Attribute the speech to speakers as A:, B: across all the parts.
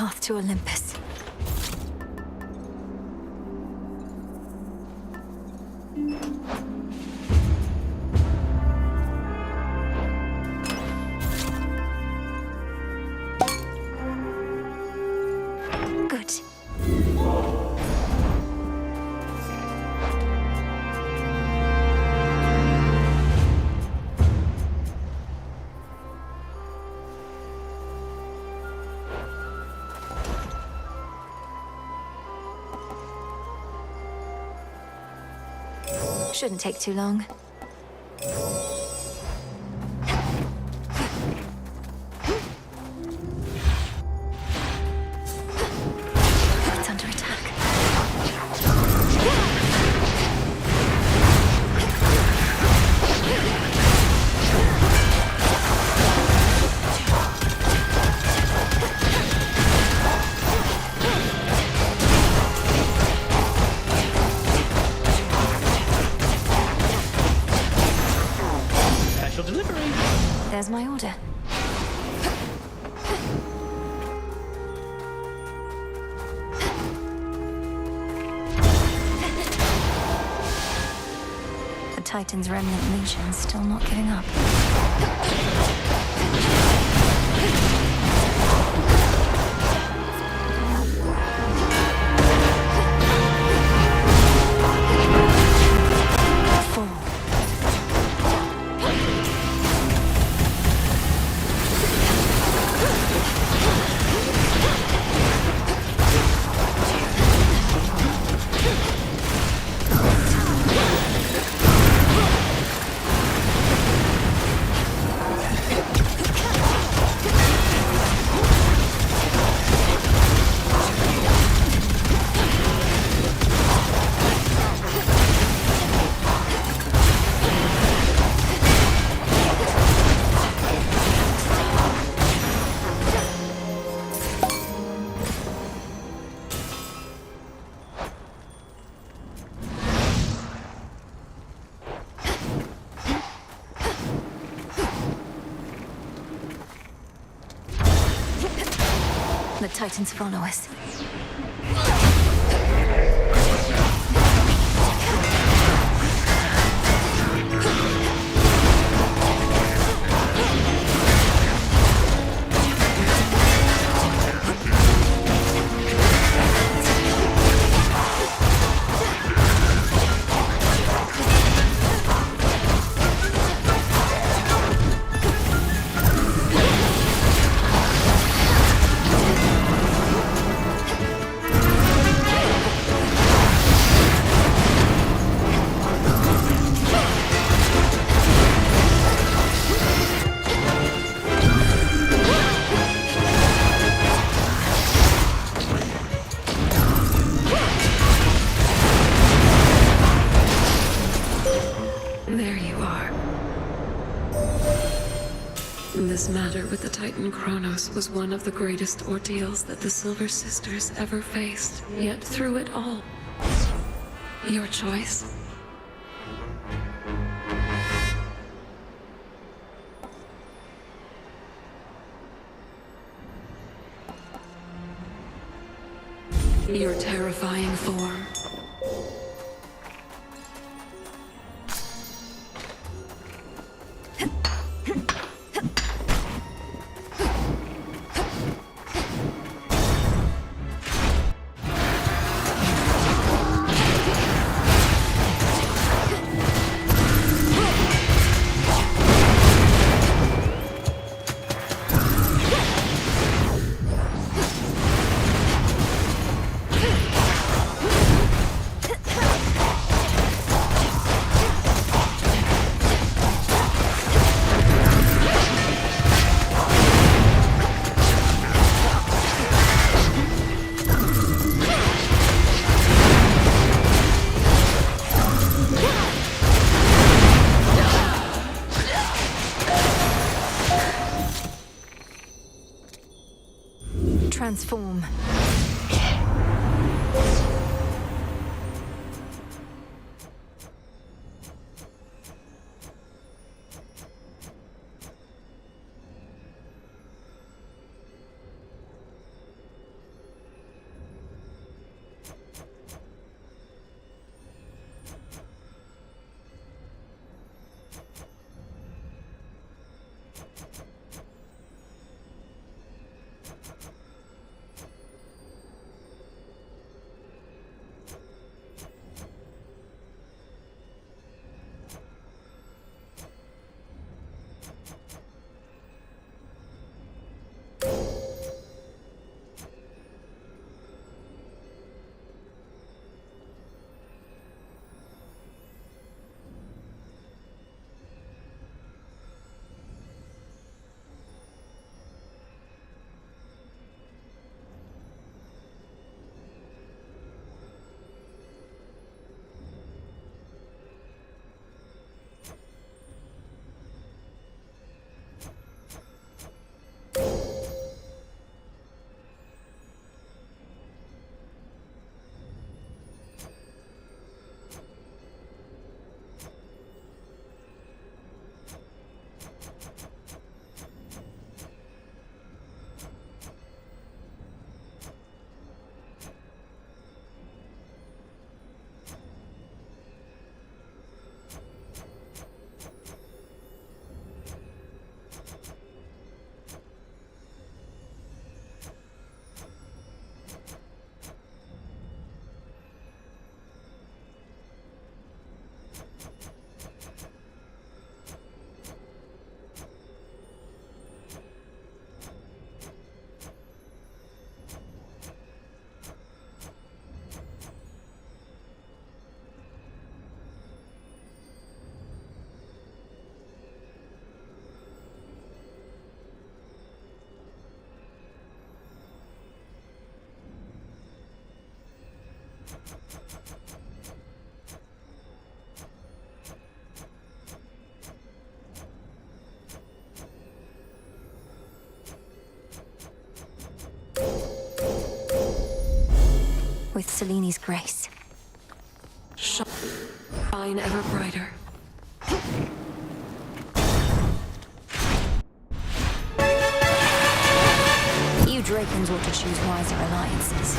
A: path to Olympus. Good. Shouldn't take too long. It's under attack.
B: Special delivery.
A: There's my order. The Titan's remnant legion still not giving up. Fall. The Titans follow us.
C: There you are. This matter with the Titan Kronos was one of the greatest ordeals that the Silver Sisters ever faced. Yet through it all, your choice. Your terrifying form.
A: Transform. with Seleni's grace.
C: Shine ever brighter.
A: You Dracons ought to choose wiser alliances.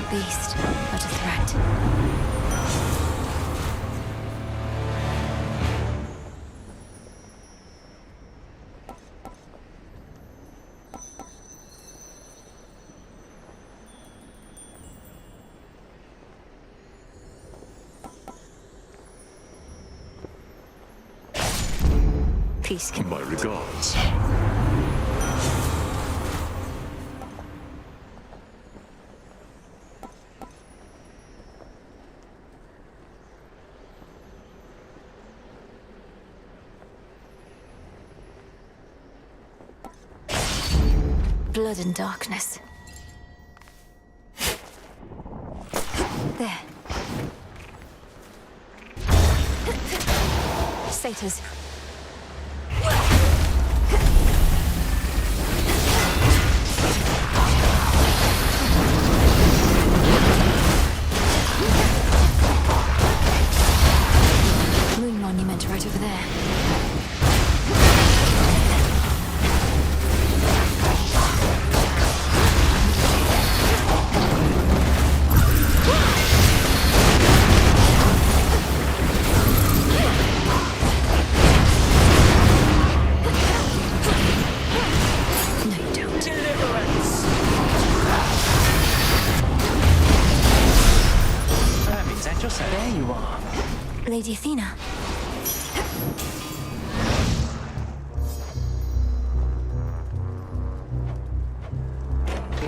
A: Beast, but a threat. Peace can...
D: My regards.
A: Blood and darkness. There. Satyrs. Moon monument right over there.
B: There you are.
A: Lady Athena.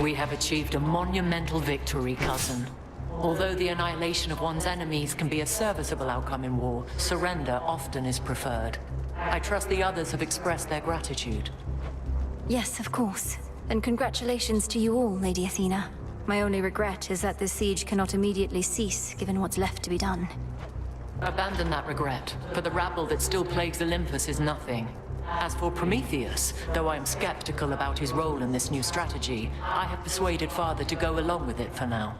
E: We have achieved a monumental victory, cousin. Although the annihilation of one's enemies can be a serviceable outcome in war, surrender often is preferred. I trust the others have expressed their gratitude.
A: Yes, of course. And congratulations to you all, Lady Athena. My only regret is that this siege cannot immediately cease, given what's left to be done.
E: Abandon that regret, for the rabble that still plagues Olympus is nothing. As for Prometheus, though I am skeptical about his role in this new strategy, I have persuaded Father to go along with it for now.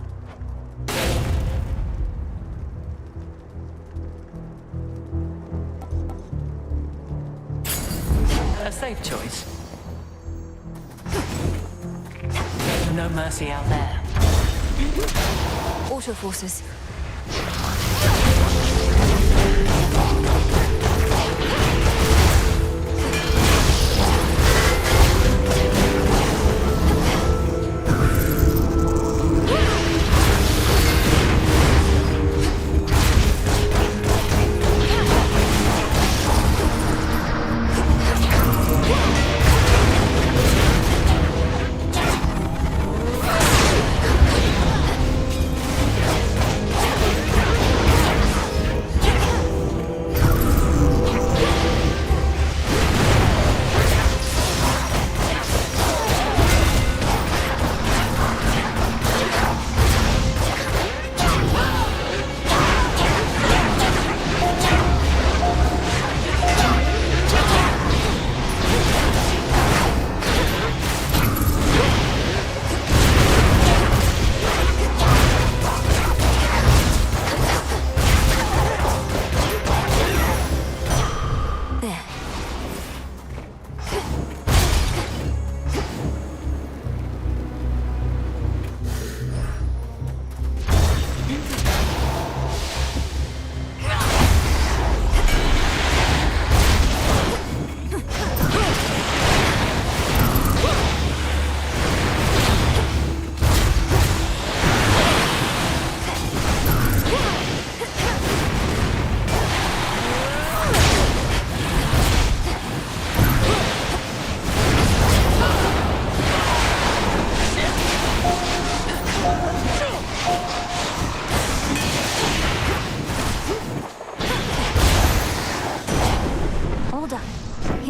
E: A safe choice. No mercy out there.
A: Auto forces.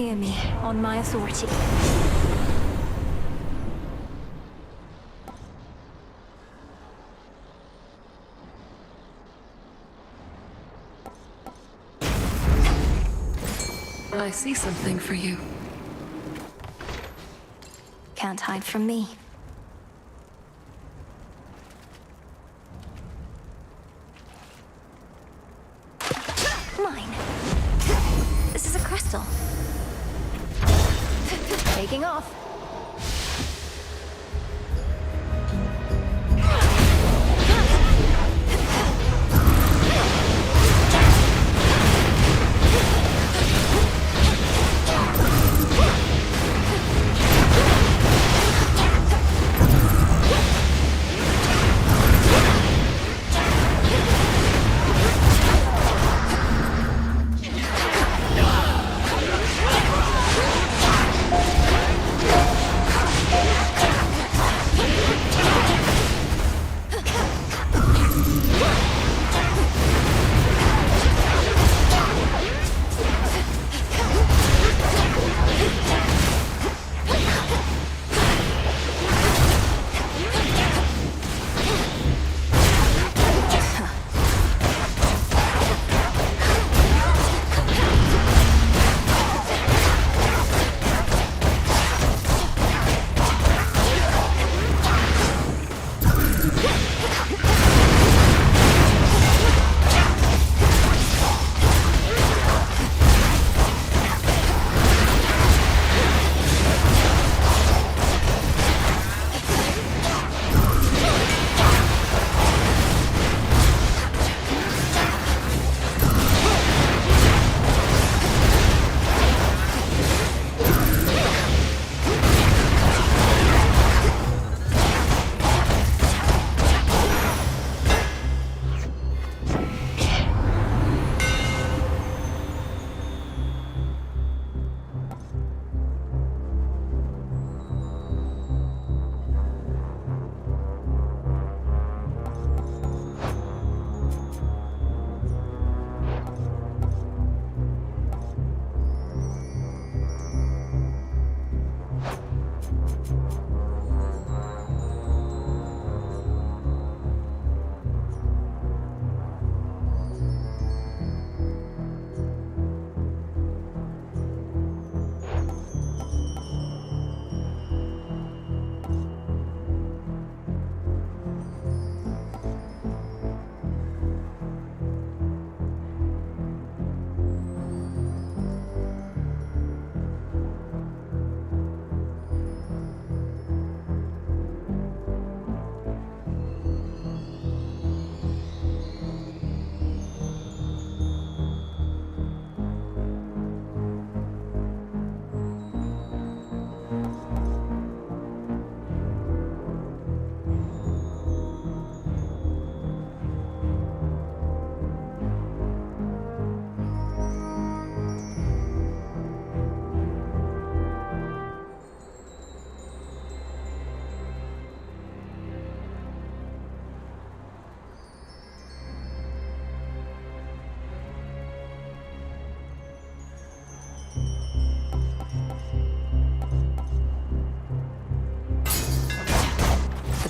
A: hear me, on my authority.
C: I see something for you.
A: Can't hide from me. Mine. This is a crystal. Taking off.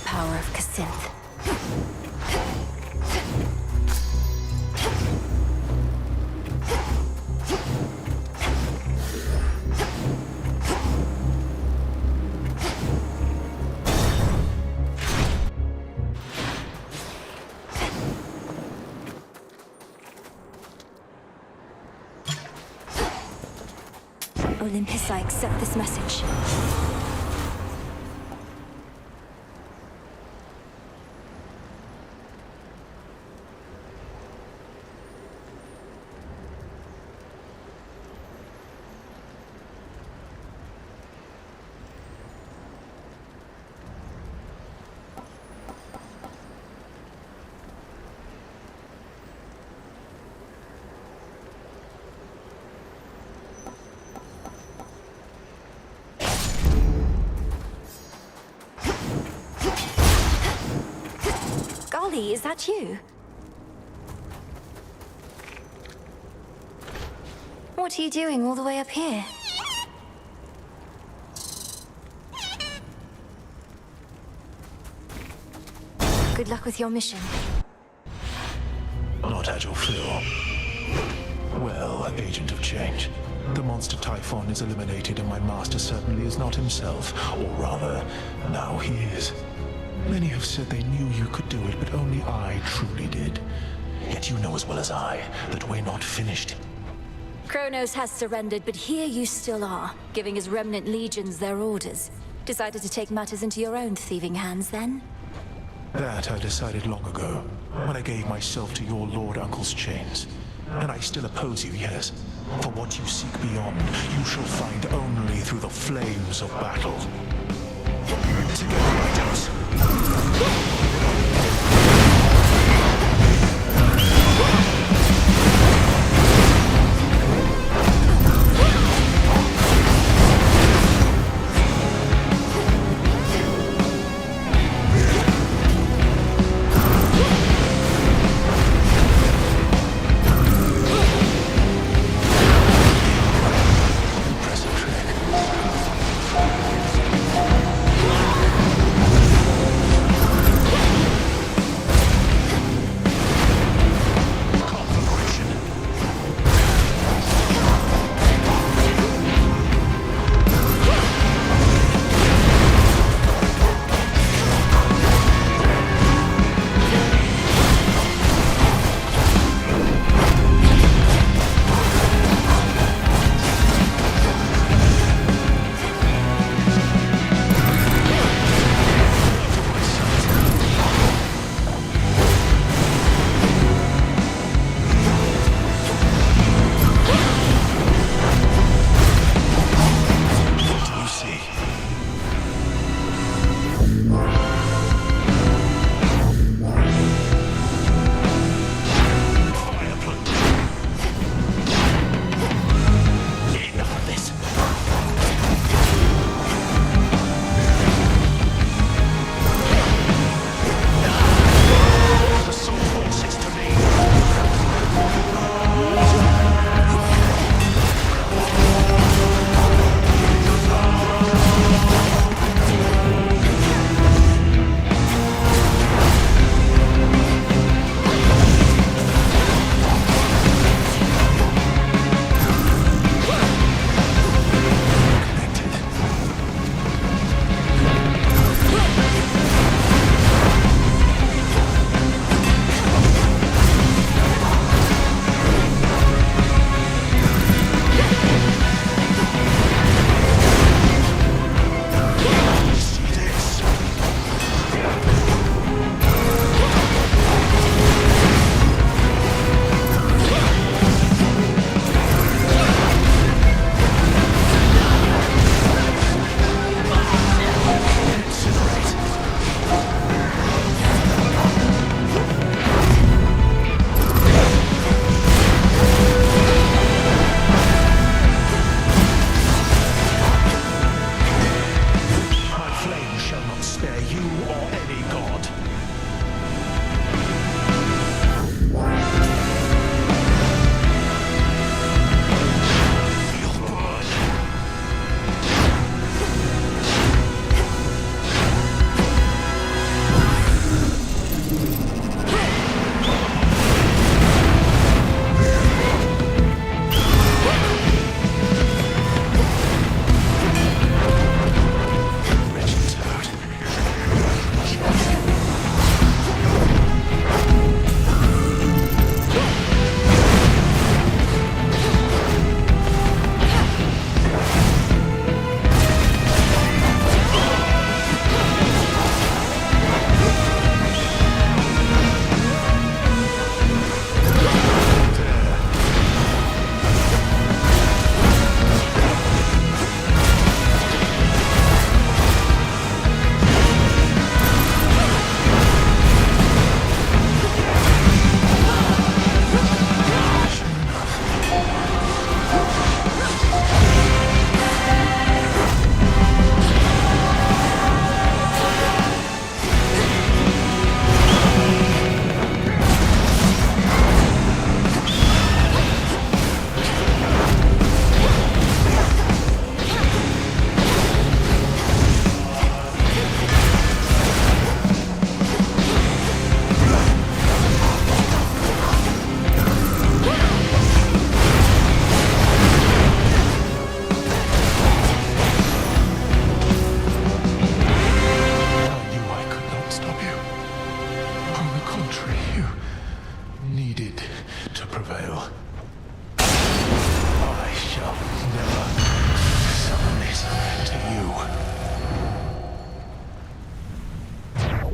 A: Power of Kacinth. Olympus, I accept this message. Golly, is that you? What are you doing all the way up here? Good luck with your mission.
D: Not at your fill. Well, Agent of Change. The monster Typhon is eliminated and my master certainly is not himself. Or rather, now he is. Many have said they knew you could do it, but only I truly did. Yet you know as well as I that we're not finished.
A: Kronos has surrendered, but here you still are, giving his remnant legions their orders. Decided to take matters into your own thieving hands, then?
D: That I decided long ago, when I gave myself to your Lord Uncle's chains. And I still oppose you, yes. For what you seek beyond, you shall find only through the flames of battle. Together, Lighthouse.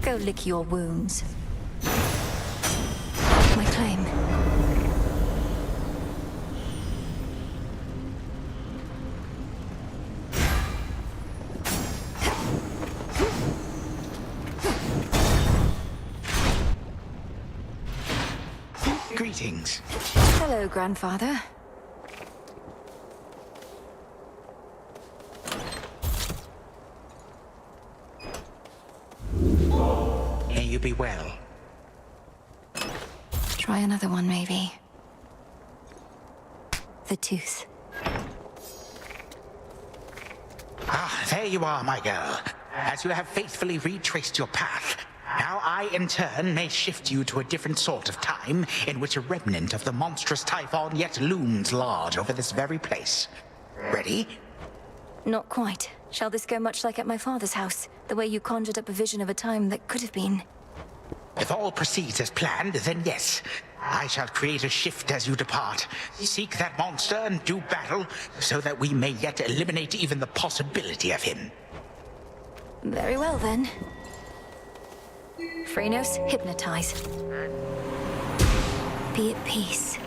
A: Go lick your wounds. My claim.
F: Greetings.
A: Hello, Grandfather.
F: May you be well.
A: Try another one, maybe. The tooth.
F: Ah, there you are, my girl. As you have faithfully retraced your path, now I, in turn, may shift you to a different sort of time in which a remnant of the monstrous Typhon yet looms large over this very place. Ready?
A: Not quite. Shall this go much like at my father's house? The way you conjured up a vision of a time that could have been?
F: If all proceeds as planned, then yes. I shall create a shift as you depart. Seek that monster and do battle, so that we may yet eliminate even the possibility of him.
A: Very well, then. Phrenos, hypnotize. Be at peace.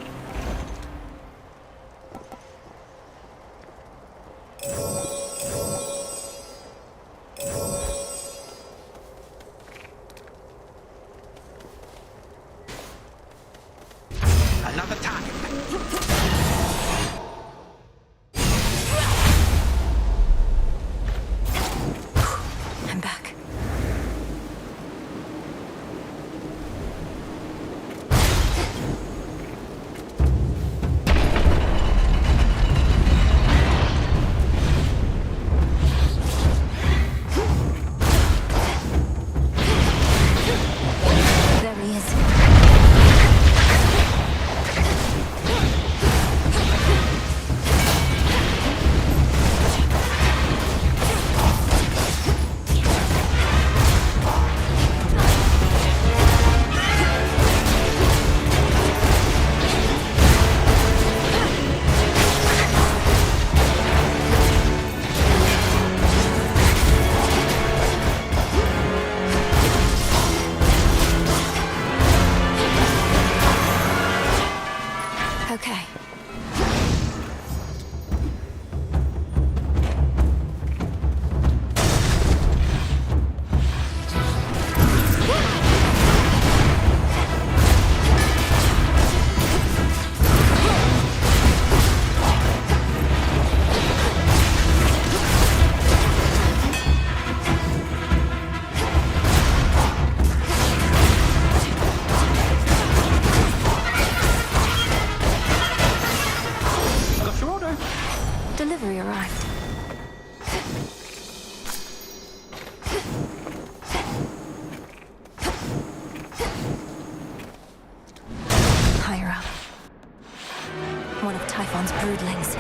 F: Another time.
A: I'm back. There he is. Okay.
B: Got your order.
A: Delivery arrived. Higher up. One of Typhon's broodlings.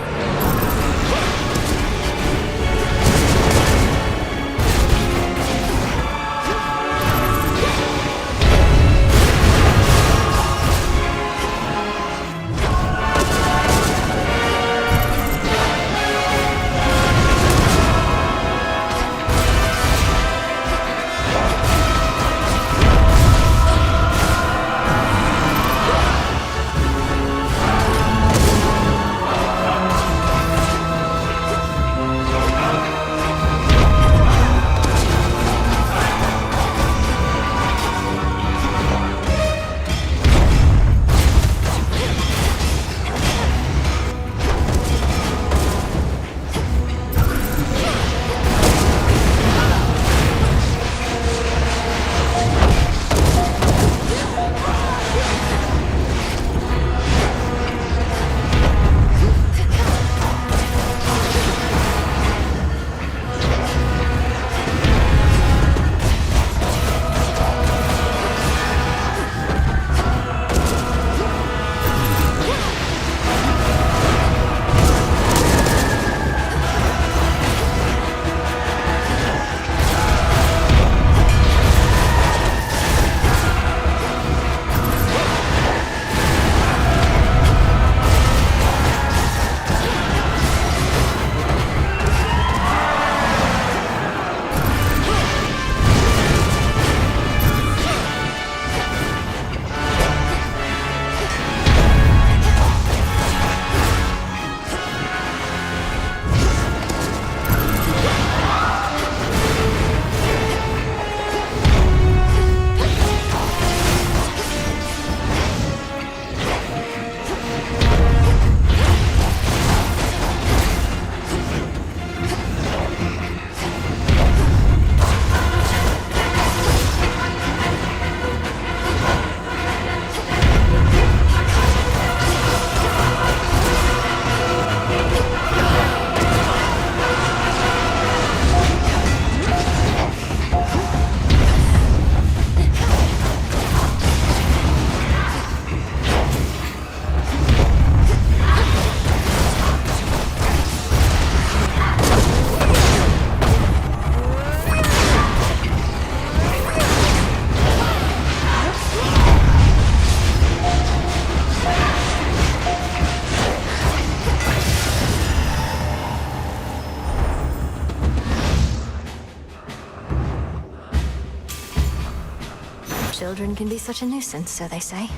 A: children can be such a nuisance, so they say.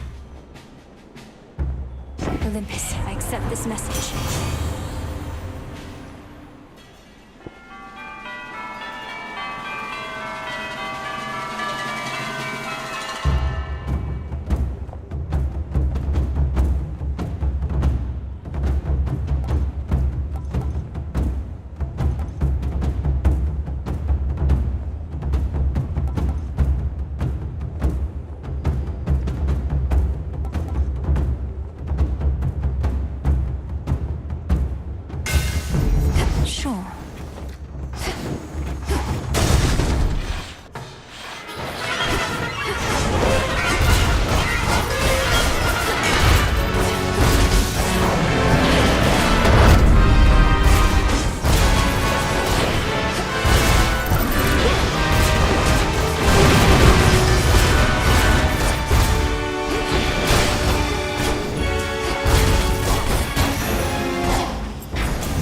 A: Olympus, I accept this message. Sure.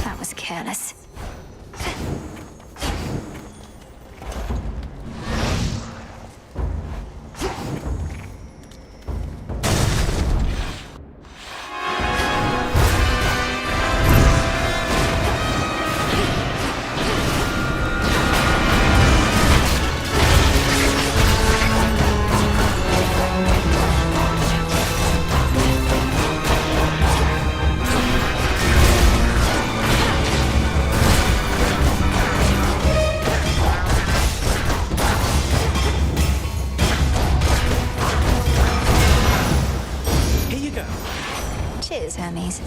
A: That was careless.
B: Here you go.
A: Cheers, Hermes.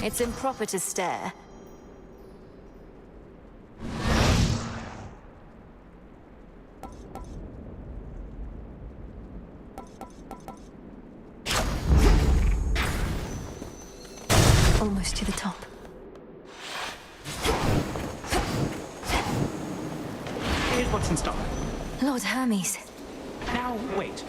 A: It's improper to stare. Almost to the top.
B: Here's what's in stock.
A: Lord Hermes.
B: Now, wait.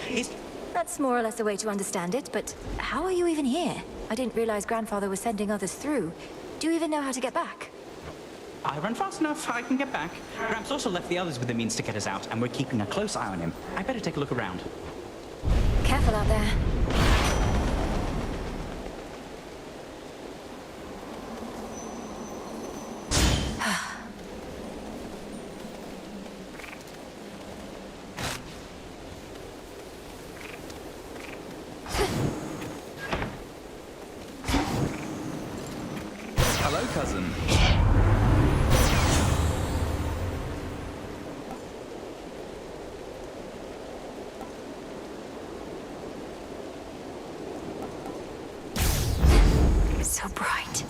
A: That's more or less a way to understand it, but how are you even here? I didn't realize Grandfather was sending others through. Do you even know how to get back?
B: I run fast enough, I can get back. Gramps also left the others with the means to get us out, and we're keeping a close eye on him. I better take a look around.
A: Careful out there.
G: Hello, cousin.
A: So bright.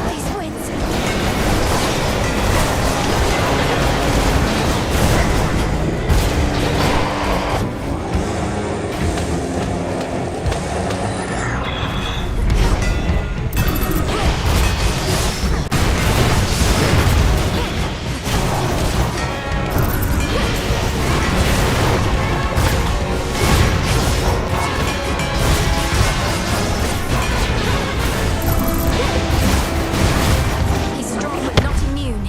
A: These winds. He's strong but not immune.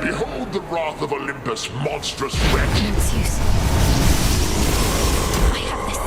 H: Behold the wrath of Olympus, monstrous wretch!
A: Zeus. I have this.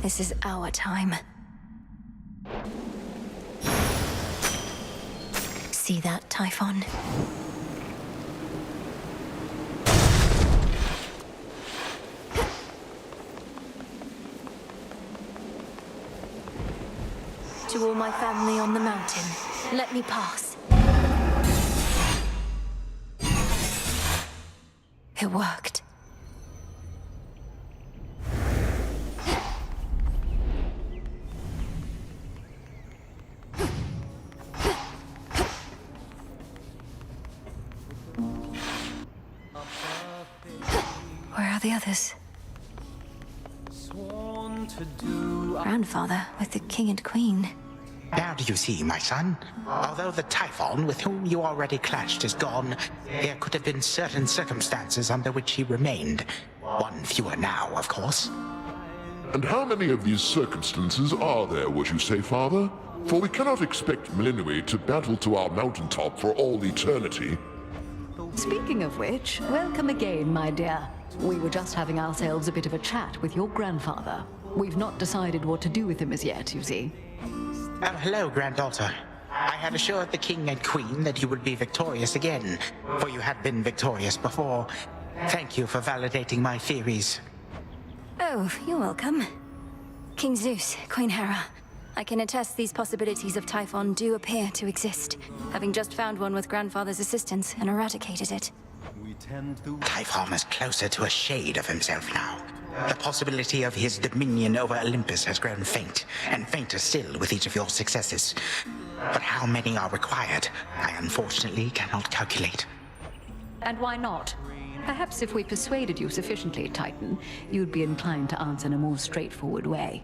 A: This is our time. See that, Typhon? To all my family on the mountain, let me pass. It worked. Where are the others? Grandfather with the king and queen.
F: Now do you see, my son? Although the Typhon with whom you already clashed is gone, there could have been certain circumstances under which he remained. One fewer now, of course.
H: And how many of these circumstances are there, would you say, Father? For we cannot expect Melinui to battle to our mountaintop for all eternity.
G: Speaking of which, welcome again, my dear. We were just having ourselves a bit of a chat with your grandfather. We've not decided what to do with him as yet, you see.
F: Oh, hello, granddaughter. I had assured the king and queen that you would be victorious again, for you had been victorious before. Thank you for validating my theories.
A: Oh, you're welcome. King Zeus, Queen Hera. I can attest these possibilities of Typhon do appear to exist, having just found one with Grandfather's assistance and eradicated it.
F: Typhon is closer to a shade of himself now. The possibility of his dominion over Olympus has grown faint, and fainter still with each of your successes. But how many are required, I unfortunately cannot calculate.
G: And why not? Perhaps if we persuaded you sufficiently, Titan, you'd be inclined to answer in a more straightforward way.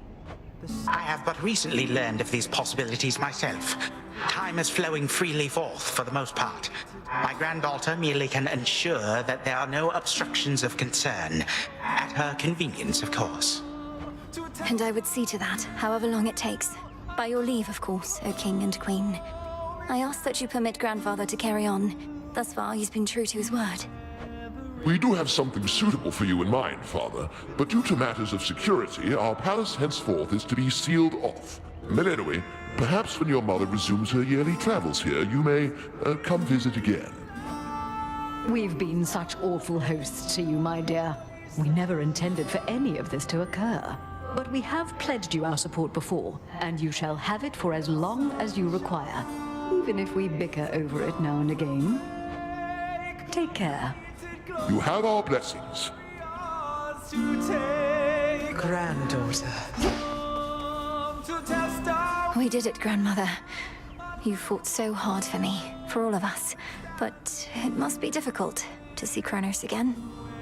F: I have but recently learned of these possibilities myself. Time is flowing freely forth for the most part. My granddaughter merely can ensure that there are no obstructions of concern. At her convenience, of course.
A: And I would see to that, however long it takes. By your leave, of course, O King and Queen. I ask that you permit Grandfather to carry on. Thus far, he's been true to his word.
H: We do have something suitable for you in mind, Father, but due to matters of security, our palace henceforth is to be sealed off. Melinui, perhaps when your mother resumes her yearly travels here, you may come visit again.
G: We've been such awful hosts to you, my dear. We never intended for any of this to occur. But we have pledged you our support before, and you shall have it for as long as you require, even if we bicker over it now and again. Take care.
H: You have our blessings.
I: Granddaughter.
A: We did it, Grandmother. You fought so hard for me, for all of us. But it must be difficult to see Kronos again.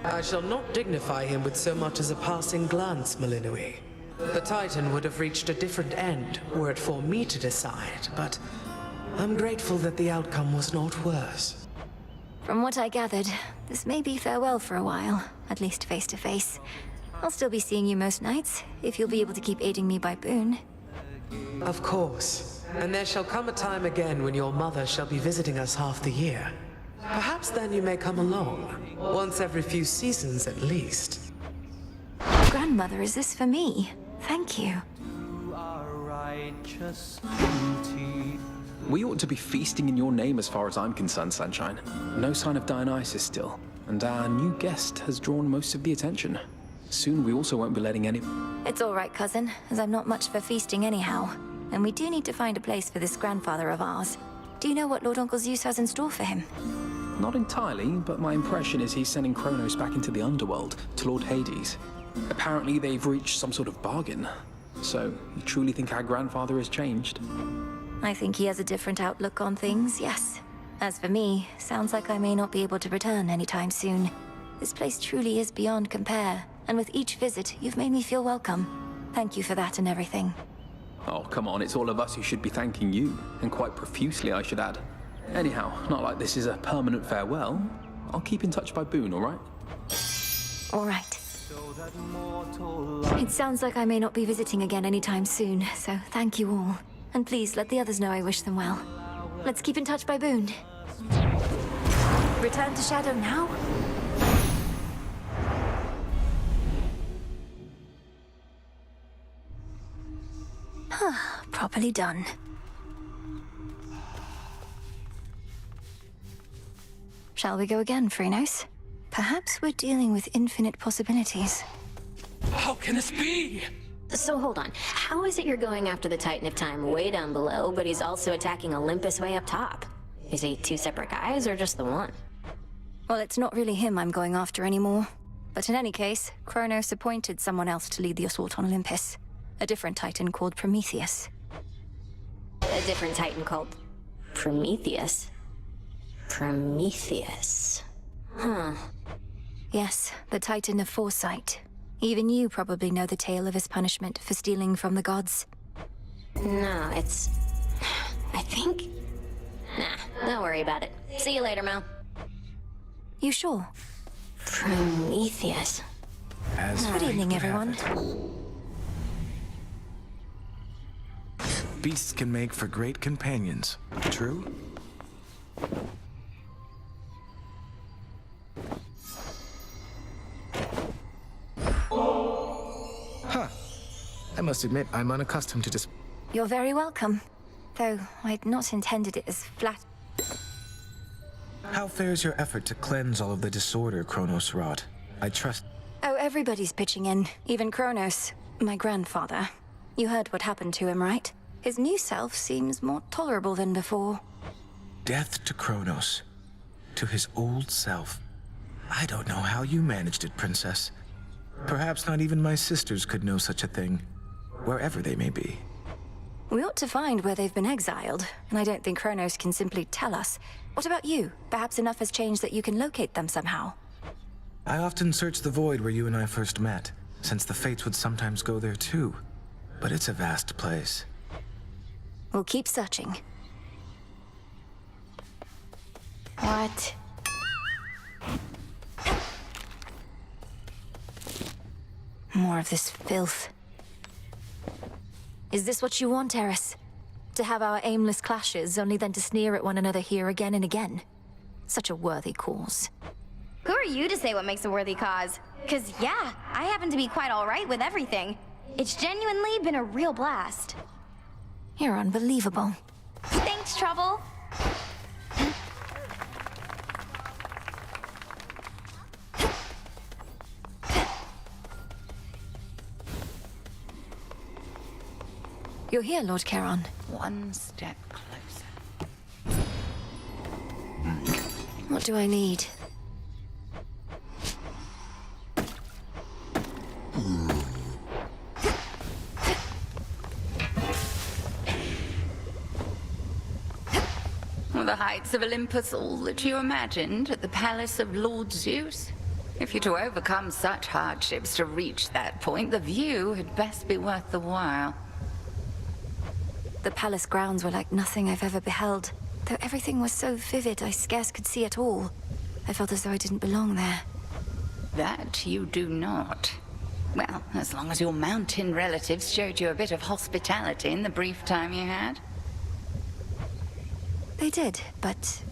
I: I shall not dignify him with so much as a passing glance, Melinui. The Titan would have reached a different end were it for me to decide, but I'm grateful that the outcome was not worse.
A: From what I gathered, this may be farewell for a while, at least face to face. I'll still be seeing you most nights, if you'll be able to keep aiding me by boon.
I: Of course. And there shall come a time again when your mother shall be visiting us half the year. Perhaps then you may come along, once every few seasons at least.
A: Grandmother, is this for me? Thank you.
J: We ought to be feasting in your name as far as I'm concerned, Sunshine. No sign of Dionysus still, and our new guest has drawn most of the attention. Soon we also won't be letting any...
A: It's all right, cousin, as I'm not much for feasting anyhow. And we do need to find a place for this grandfather of ours. Do you know what Lord Uncle Zeus has in store for him?
J: Not entirely, but my impression is he's sending Kronos back into the underworld, to Lord Hades. Apparently they've reached some sort of bargain. So, you truly think our grandfather has changed?
A: I think he has a different outlook on things, yes. As for me, sounds like I may not be able to return anytime soon. This place truly is beyond compare, and with each visit, you've made me feel welcome. Thank you for that and everything.
J: Oh, come on, it's all of us who should be thanking you, and quite profusely, I should add. Anyhow, not like this is a permanent farewell. I'll keep in touch by boon, all right?
A: All right. It sounds like I may not be visiting again anytime soon, so thank you all. And please let the others know I wish them well. Let's keep in touch by boon. Return to Shadow now? Properly done. Shall we go again, Phrenos? Perhaps we're dealing with infinite possibilities.
J: How can this be?
K: So hold on. How is it you're going after the Titan of Time way down below, but he's also attacking Olympus way up top? Is he two separate guys or just the one?
A: Well, it's not really him I'm going after anymore. But in any case, Kronos appointed someone else to lead the assault on Olympus. A different Titan called Prometheus.
K: A different Titan called Prometheus? Prometheus. Huh.
A: Yes, the Titan of Foresight. Even you probably know the tale of his punishment for stealing from the gods.
K: No, it's... I think... Nah, don't worry about it. See you later, Mel.
A: You sure?
K: Prometheus.
A: Good evening, everyone.
L: Beasts can make for great companions. True? Huh. I must admit, I'm unaccustomed to just...
A: You're very welcome. Though I'd not intended it as flat.
L: How fares your effort to cleanse all of the disorder Kronos wrought? I trust...
A: Oh, everybody's pitching in. Even Kronos. My grandfather. You heard what happened to him, right? His new self seems more tolerable than before.
L: Death to Kronos. To his old self. I don't know how you managed it, Princess. Perhaps not even my sisters could know such a thing, wherever they may be.
A: We ought to find where they've been exiled, and I don't think Kronos can simply tell us. What about you? Perhaps enough has changed that you can locate them somehow.
L: I often search the void where you and I first met, since the Fates would sometimes go there too. But it's a vast place.
A: We'll keep searching. What? More of this filth. Is this what you want, Eris? To have our aimless clashes, only then to sneer at one another here again and again? Such a worthy cause.
M: Who are you to say what makes a worthy cause? 'Cause yeah, I happen to be quite alright with everything. It's genuinely been a real blast.
A: You're unbelievable.
M: Thanks, Trouble.
A: You're here, Lord Charon.
N: One step closer.
A: What do I need?
N: Were the heights of Olympus all that you imagined at the palace of Lord Zeus? If you're to overcome such hardships to reach that point, the view had best be worth the while.
A: The palace grounds were like nothing I've ever beheld. Though everything was so vivid, I scarce could see at all. I felt as though I didn't belong there.
N: That you do not. Well, as long as your mountain relatives showed you a bit of hospitality in the brief time you had.
A: They did, but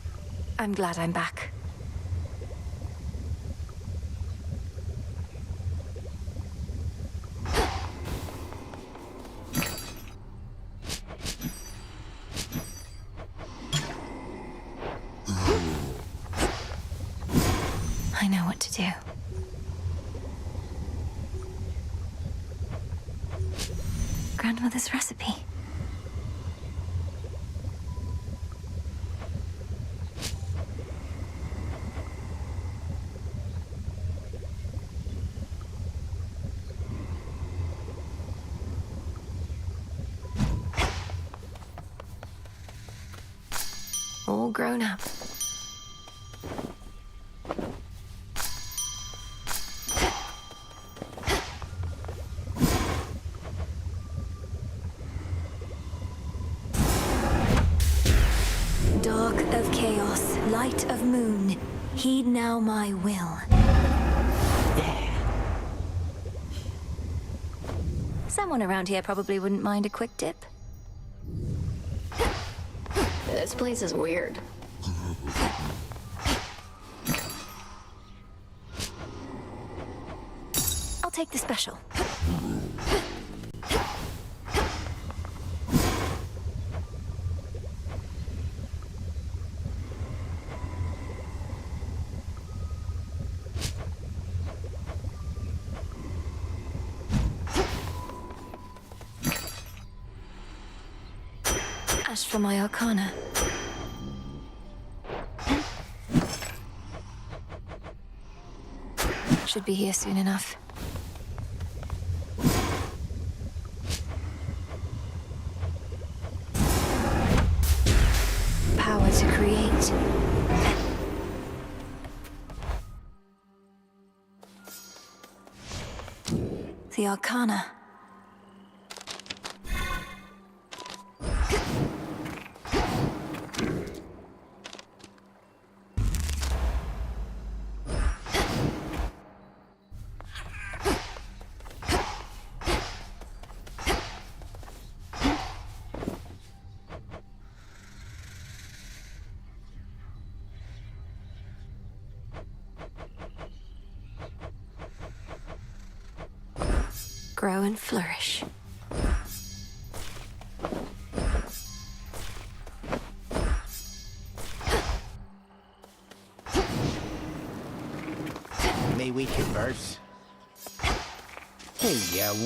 A: I'm glad I'm back. I know what to do. Grandmother's recipe. All grown up. Dark of chaos, light of moon, heed now my will. Someone around here probably wouldn't mind a quick dip.
K: This place is weird.
A: I'll take the special. Cash for my Arcana. Should be here soon enough. Power to create. The Arcana. Grow and flourish.
O: May we converse? Hey,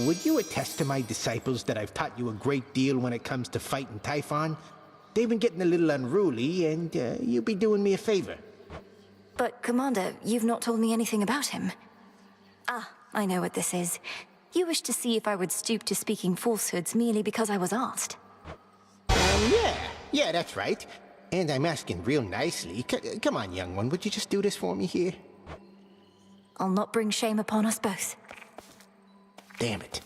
O: would you attest to my disciples that I've taught you a great deal when it comes to fighting Typhon? They've been getting a little unruly, and you'd be doing me a favor.
A: But, Commander, you've not told me anything about him. Ah, I know what this is. You wish to see if I would stoop to speaking falsehoods merely because I was asked.
O: Yeah, that's right. And I'm asking real nicely. Come on, young one, would you just do this for me here?
A: I'll not bring shame upon us both.
O: Damn it.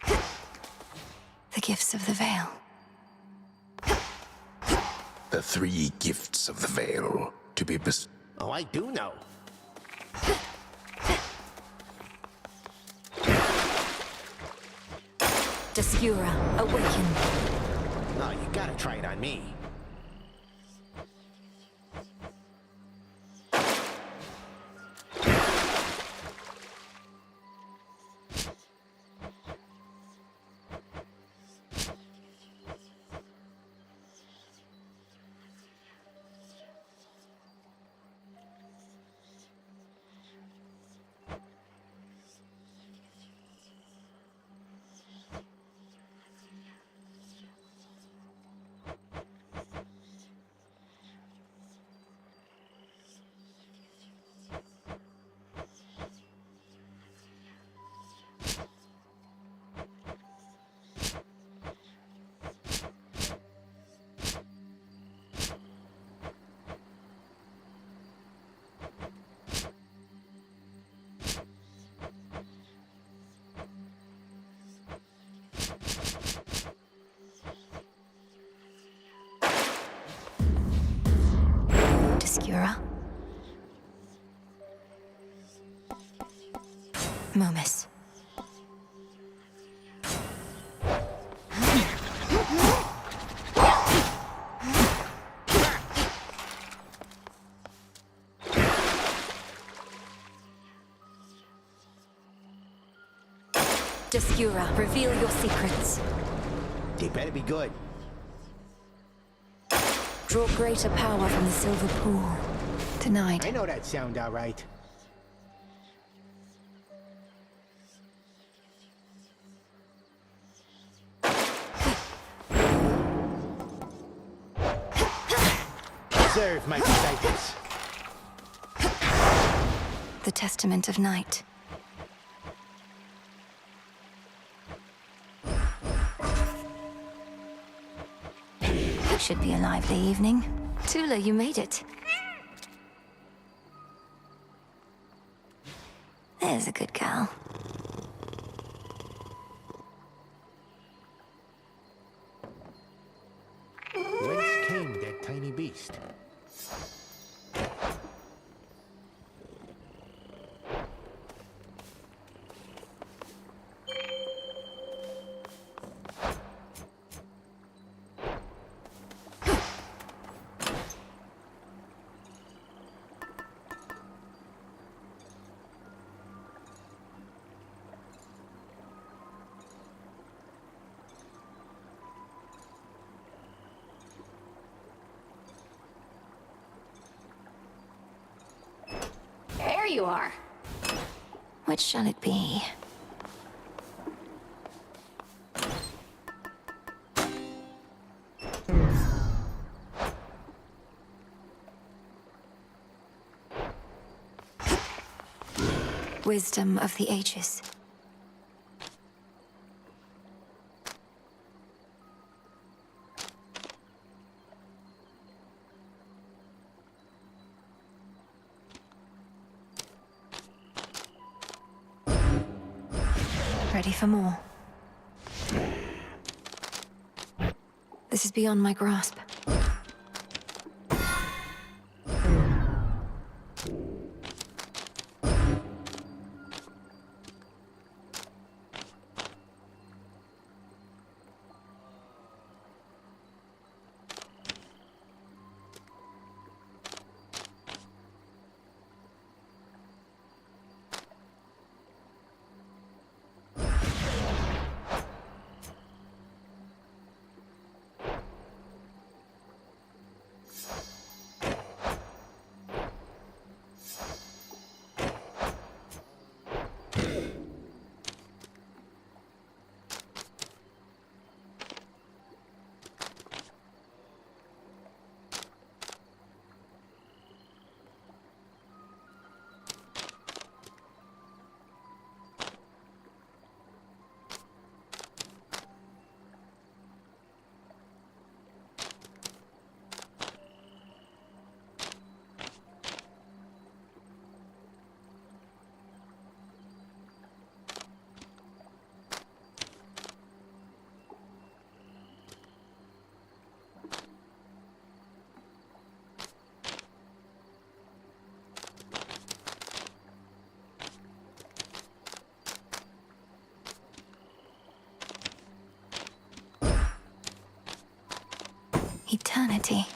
A: The gifts of the Veil.
L: The 3 gifts of the Veil to be
O: Oh, I do know.
A: Descura, awaken.
O: Oh, you gotta try it on me.
A: Descura. Momus. Descura, reveal your secrets.
O: They better be good.
A: Draw greater power from the silver pool. Denied.
O: I know that sound all right. Serve my disciples.
A: The Testament of Night. Should be a lively evening. Tula, you made it. There's a good gal.
O: Whence came that tiny beast?
K: There you are.
A: Which shall it be? wisdom of the ages. Ready for more. This is beyond my grasp. Eternity.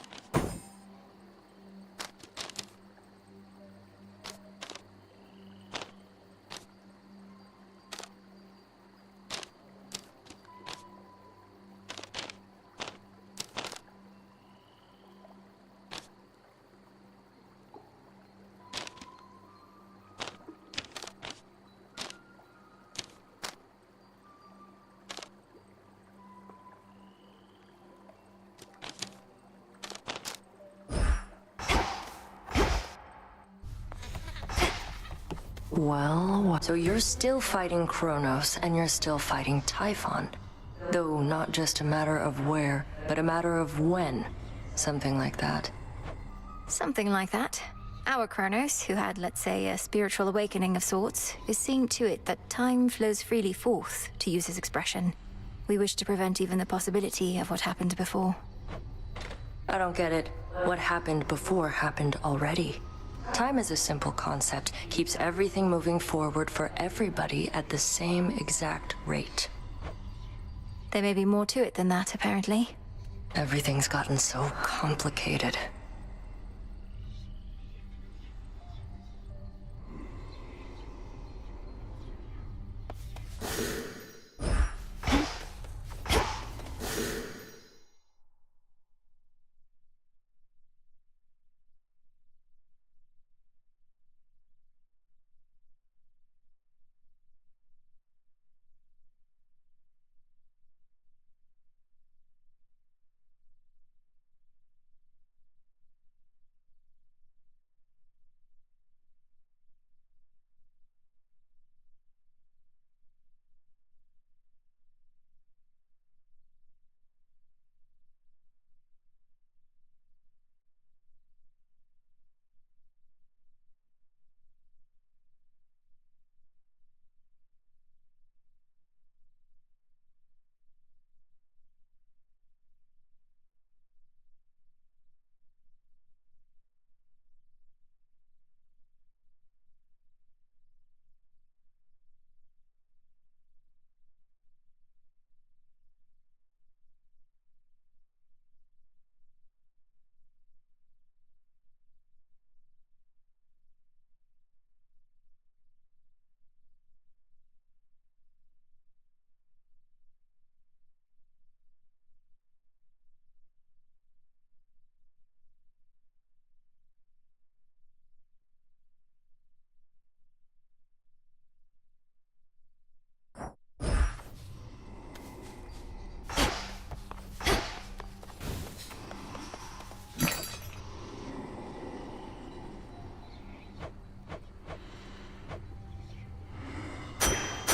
P: Well, so you're still fighting Kronos, and you're still fighting Typhon. Though not just a matter of where, but a matter of when. Something like that.
A: Something like that. Our Kronos, who had, let's say, a spiritual awakening of sorts, is seeing to it that time flows freely forth, to use his expression. We wish to prevent even the possibility of what happened before.
P: I don't get it. What happened before happened already. Time is a simple concept, keeps everything moving forward for everybody at the same exact rate.
A: There may be more to it than that, apparently.
P: Everything's gotten so complicated.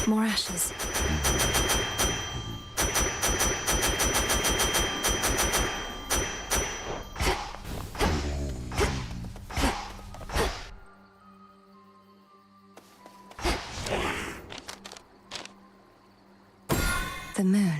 A: more ashes. The moon.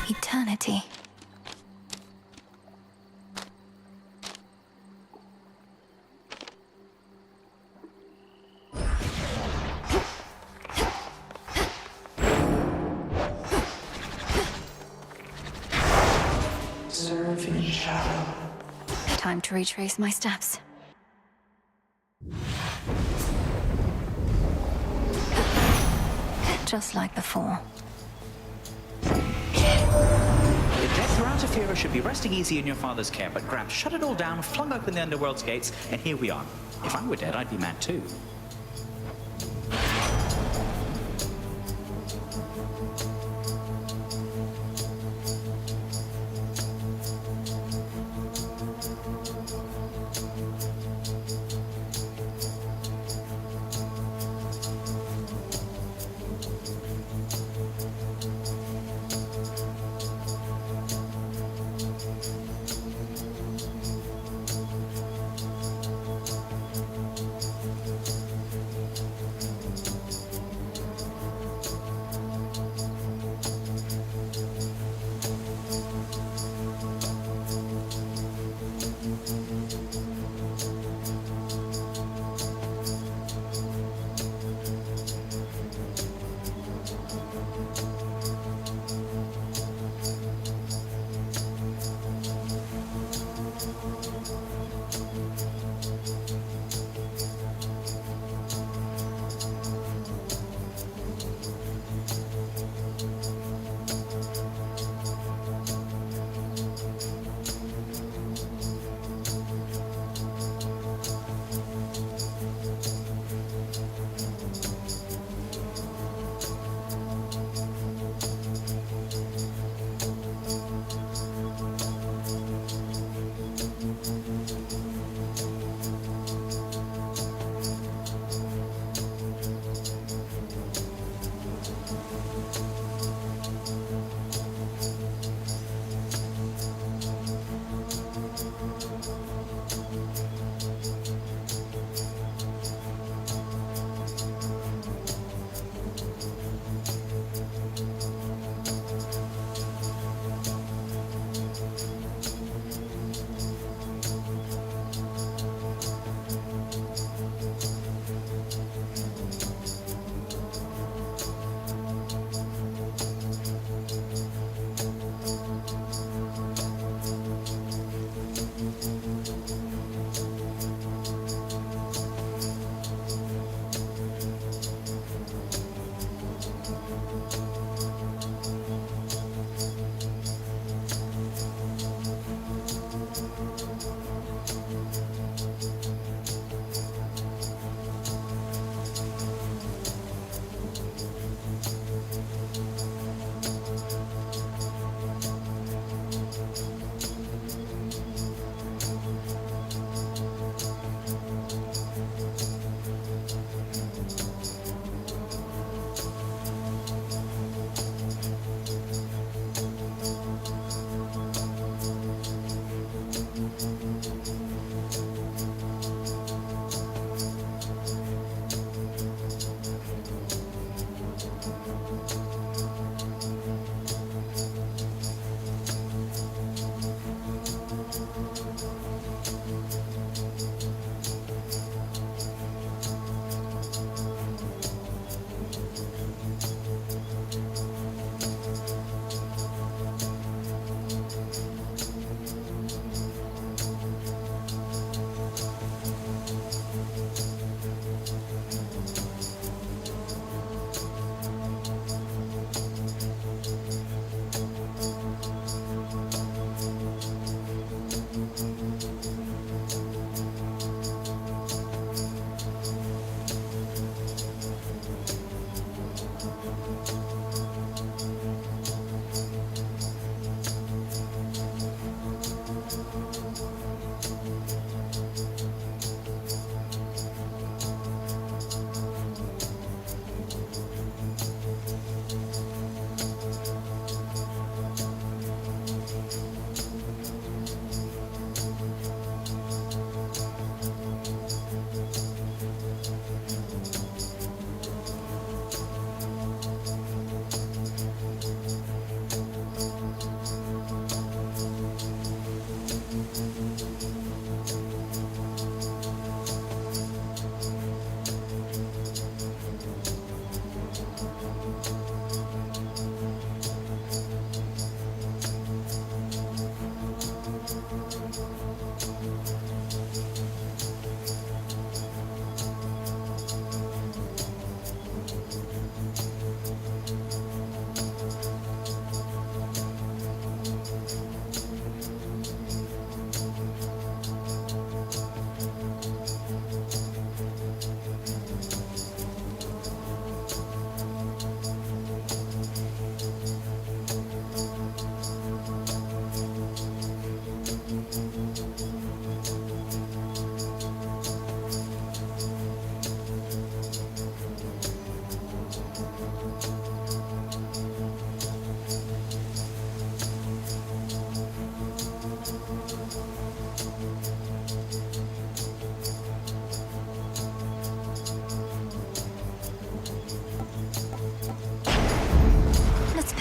A: Eternity.
I: Serve in shadow.
A: Time to retrace my steps. Just like before.
B: The dead Throughout Afira should be resting easy in your father's care, but Gramps shut it all down, flung open the Underworld's gates, and here we are. If I were dead, I'd be mad too.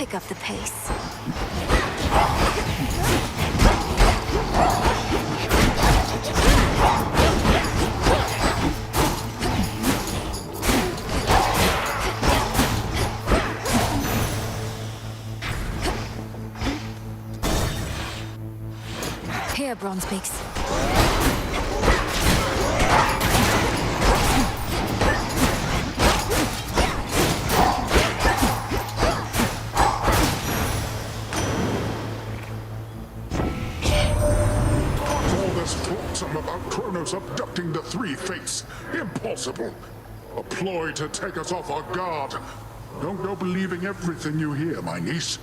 A: pick up the pace. Here, Bronzebeaks.
H: About Kronos abducting the Three Fates. Impossible. A ploy to take us off our guard. Don't go believing everything you hear, my niece.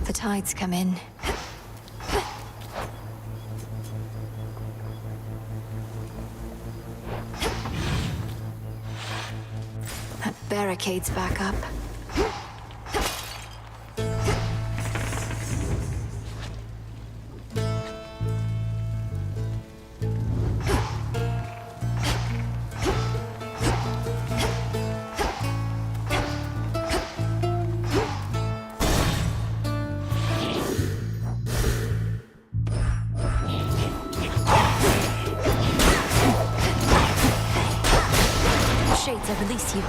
H: The tides come in. That barricade's back up. Shades, I release you.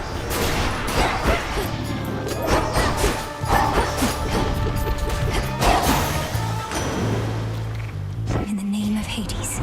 H: In the name of Hades.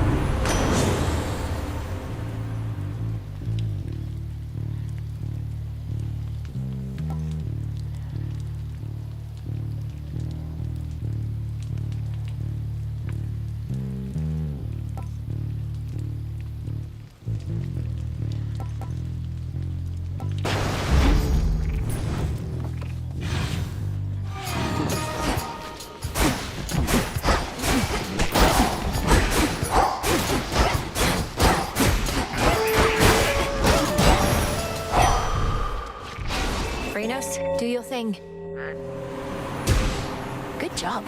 H: Kronos, do your thing. Good job.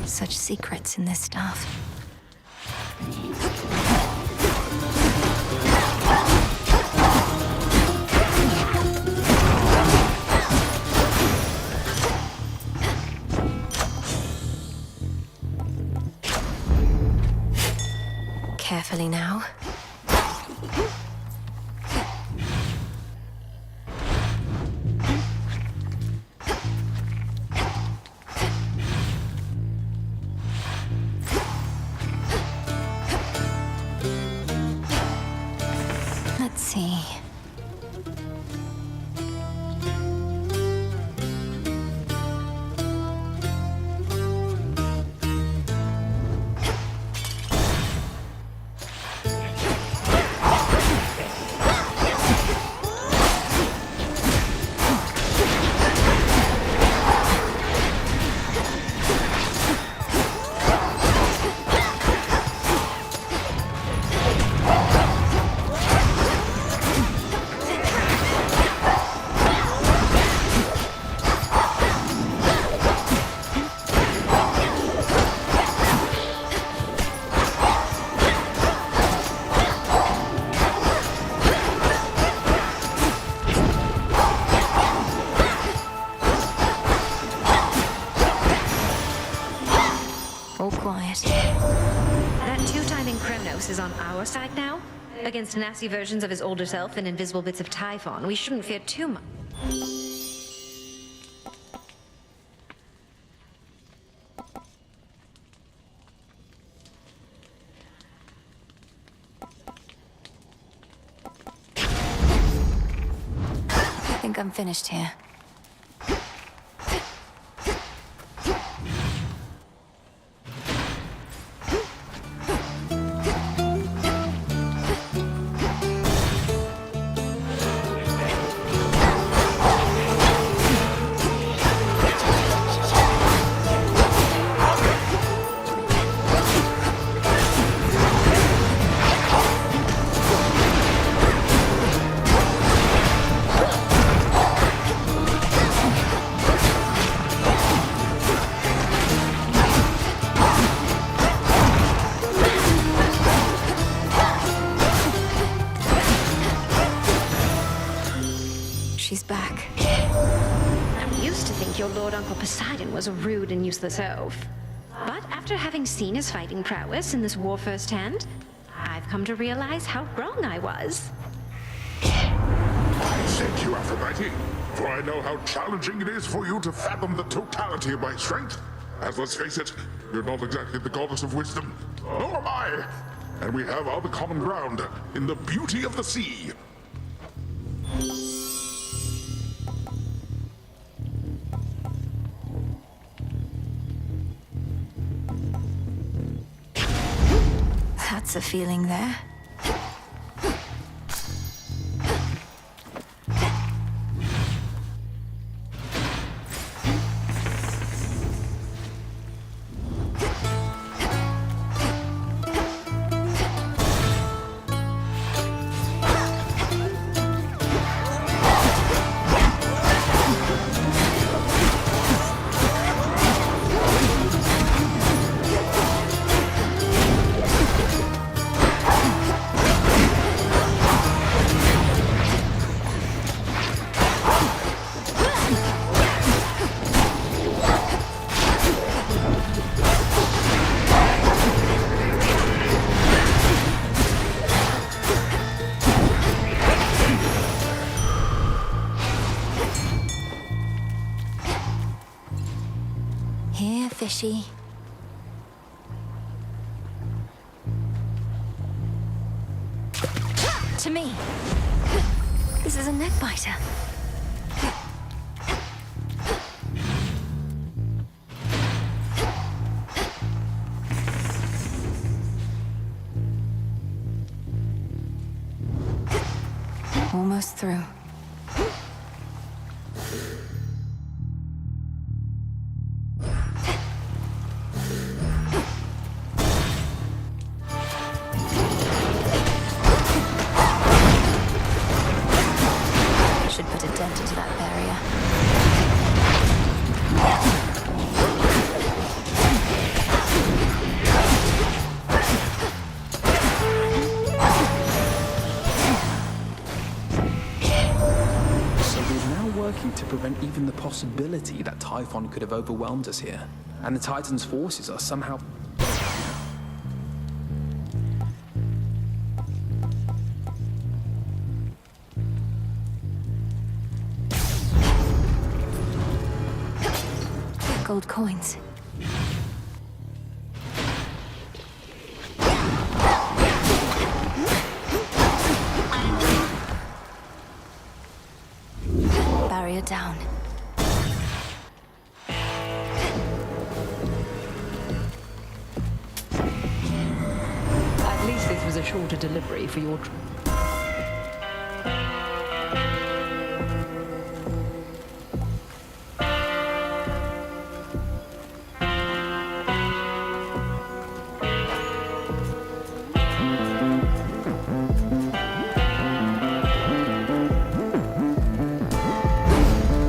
H: Such secrets in this stuff. Carefully now.
A: all quiet.
Q: That two-timing Kronos is on our side now? Against nasty versions of his older self and invisible bits of Typhon, we shouldn't fear too much.
A: I think I'm finished here. She's back.
Q: I used to think your Lord Uncle Poseidon was a rude and useless oaf. But after having seen his fighting prowess in this war firsthand, I've come to realize how wrong I was.
H: I thank you, Aphrodite, for I know how challenging it is for you to fathom the totality of my strength. As let's face it, you're not exactly the goddess of wisdom, nor am I. And we have other common ground in the beauty of the sea.
A: That's a feeling there. Here, fishy. To me. This is a neck biter. Almost through. Should put a dent into that barrier.
J: So we're now working to prevent even the possibility that Typhon could have overwhelmed us here. And the Titan's forces are somehow...
A: Gold coins. Barrier down.
G: At least this was a shorter delivery for your...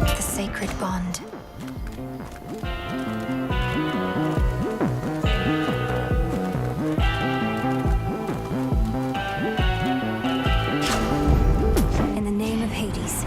A: The sacred bond. In the name of Hades.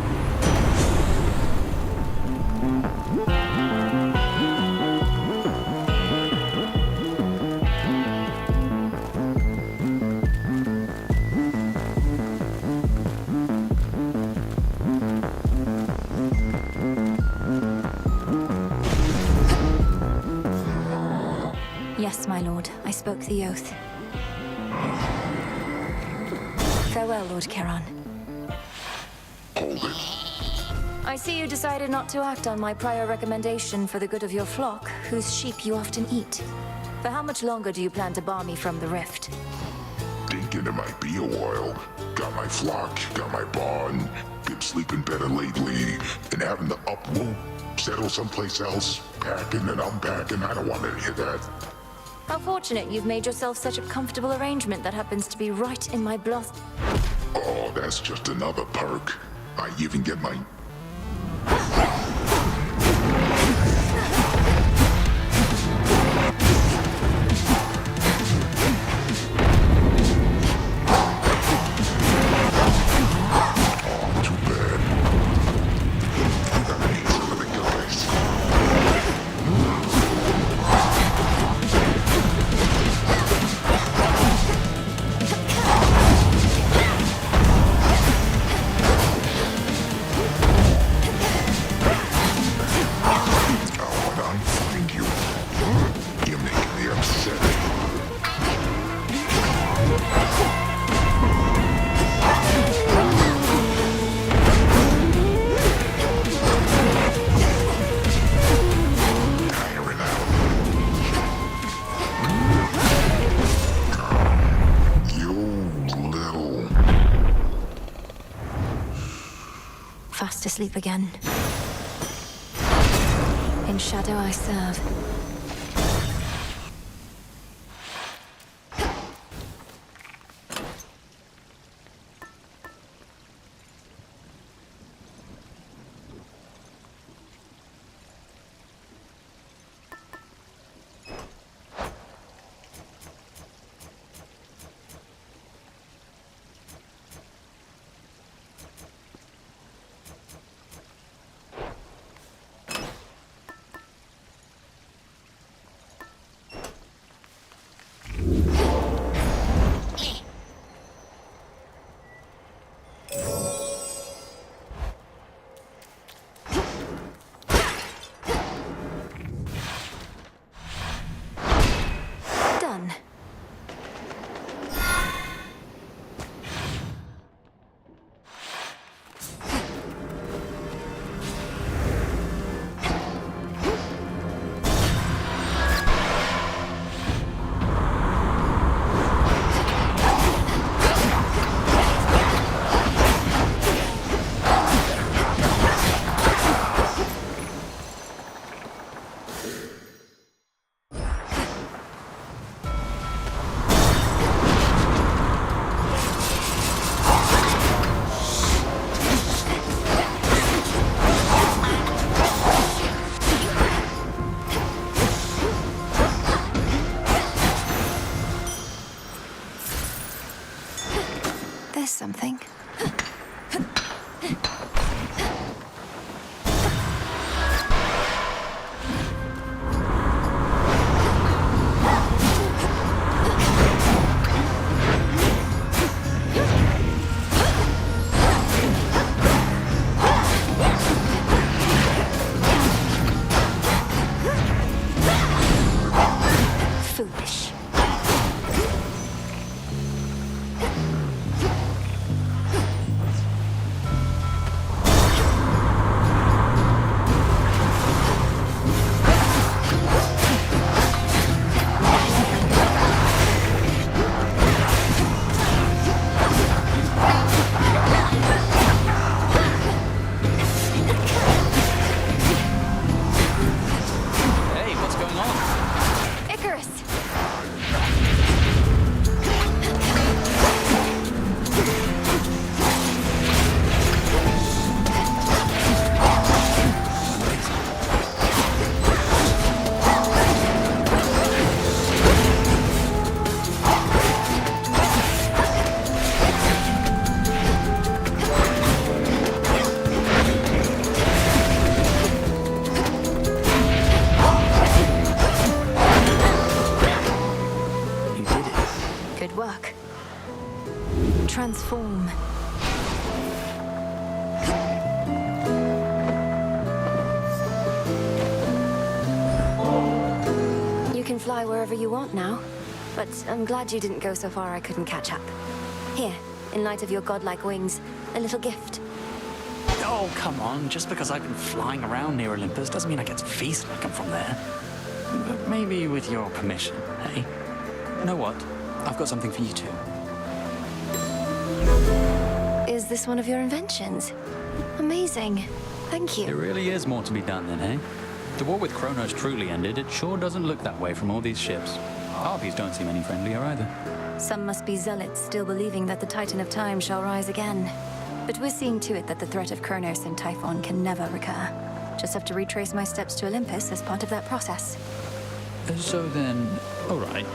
A: Yes, my lord. I spoke the oath. Farewell, Lord Charon.
H: Hold it.
A: I see you decided not to act on my prior recommendation for the good of your flock, whose sheep you often eat. For how much longer do you plan to bar me from the rift?
H: Thinking it might be a while. Got my flock, got my barn, been sleeping better lately, and having to uproot, settle someplace else, packing and unpacking. I don't want any of that.
A: How fortunate you've made yourself such a comfortable arrangement that happens to be right in my blood.
H: Oh, that's just another perk. I even get my...
A: Fast asleep again. In shadow I serve. Done. There's something. Foolish.
B: Hey, what's going on?
A: Icarus!
B: You did it.
A: Good work. Transform. You can fly wherever you want now. But I'm glad you didn't go so far I couldn't catch up. Here, in light of your godlike wings, a little gift.
B: Oh, come on. Just because I've been flying around near Olympus doesn't mean I get to feast like I'm from there. But maybe with your permission, hey? You know what? I've got something for you too.
A: Is this one of your inventions? Amazing. Thank you.
R: There really is more to be done then, eh? The war with Kronos truly ended. It sure doesn't look that way from all these ships. Harpies don't seem any friendlier either.
A: Some must be zealots still believing that the Titan of Time shall rise again. But we're seeing to it that the threat of Kronos and Typhon can never recur. Just have to retrace my steps to Olympus as part of that process.
R: So then, alright.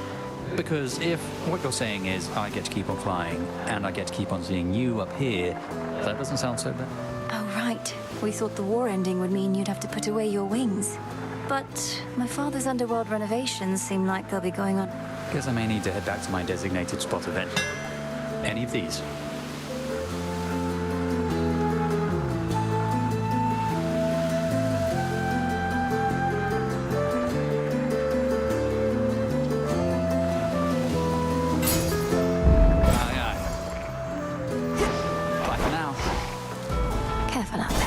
R: Because if what you're saying is I get to keep on flying, and I get to keep on seeing you up here, that doesn't sound so bad.
A: Oh, right. We thought the war ending would mean you'd have to put away your wings. But my father's underworld renovations seem like they'll be going on.
R: Guess I may need to head back to my designated spot event. Any of these? Aye, aye. Bye for now.
A: Careful out there.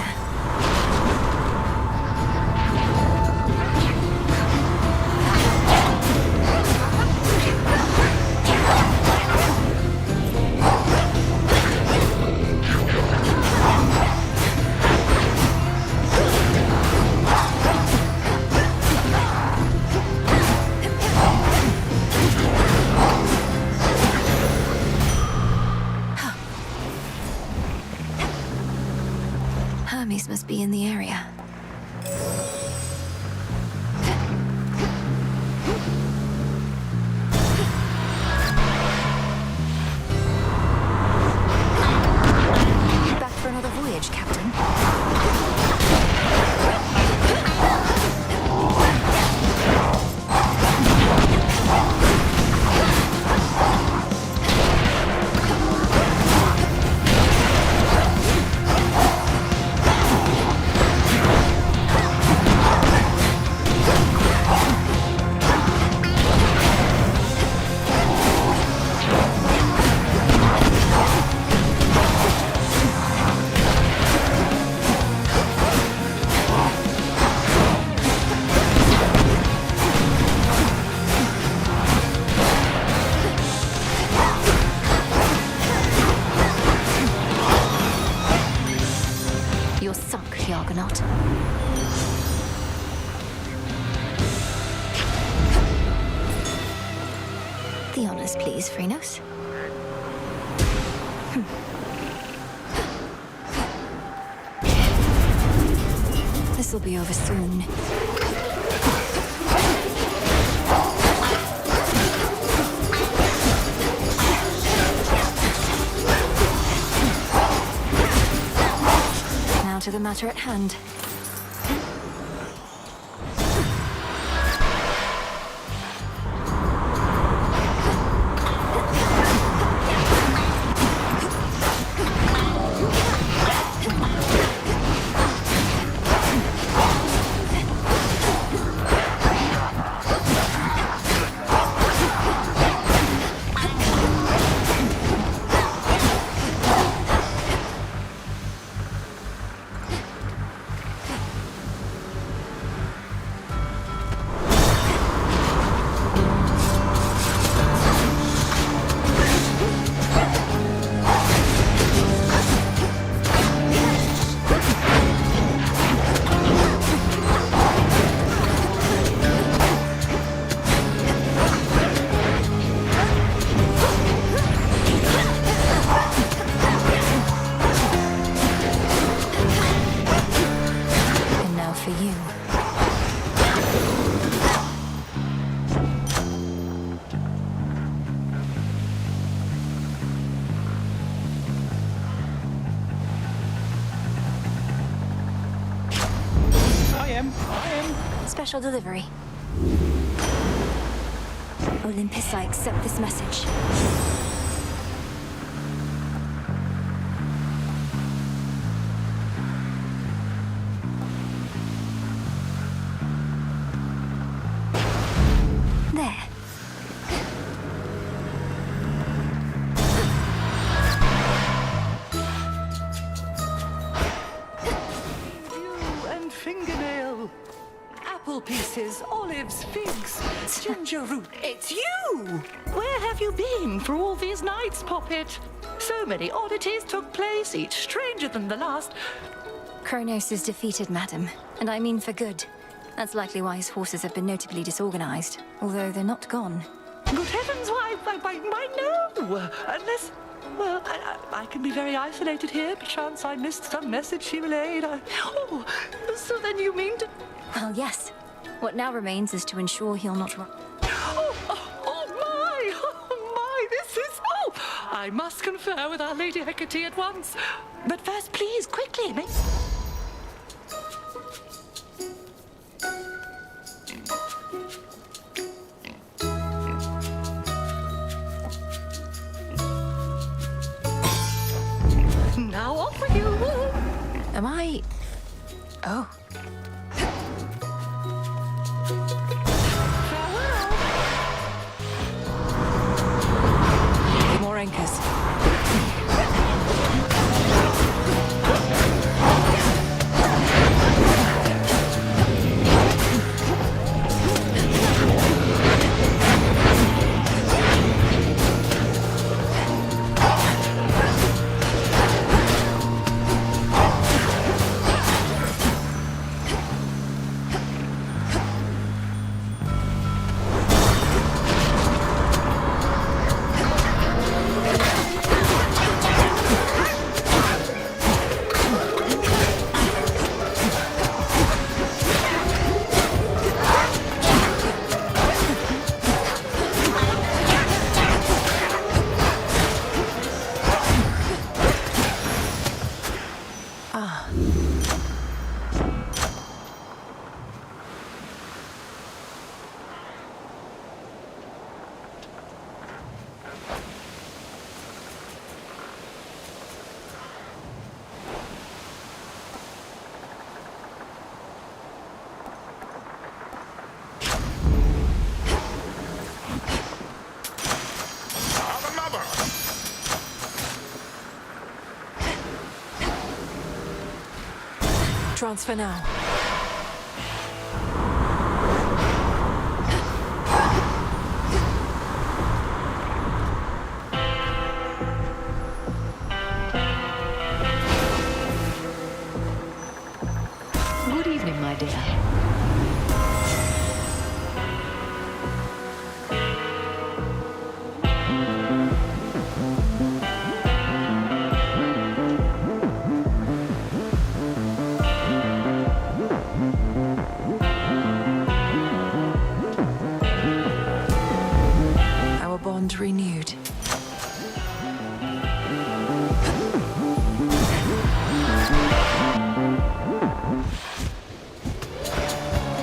A: Hermes must be in the area. Back for another voyage, Captain. You're sunk, the Argonaut. The honors, please, Phrenos. This'll be over soon. Now to the matter at hand. Special delivery. Olympus, I accept this message.
S: apple pieces, olives, figs, ginger root. It's you! Where have you been for all these nights, Poppet? So many oddities took place, each stranger than the last.
A: Kronos is defeated, madam, and I mean for good. That's likely why his forces have been notably disorganized, although they're not gone.
S: Good heavens, why no! Unless, well, I can be very isolated here. Perchance I missed some message she relayed. Oh, so then you mean to...
A: Well, yes. What now remains is to ensure he'll not run.
S: Oh my, this is... Oh, I must confer with Our Lady Hecate at once. But first, please, quickly, make... Now off with you!
A: Am I... Oh. More anchors. Transfer now.
G: Good evening, my dear.
A: Renewed.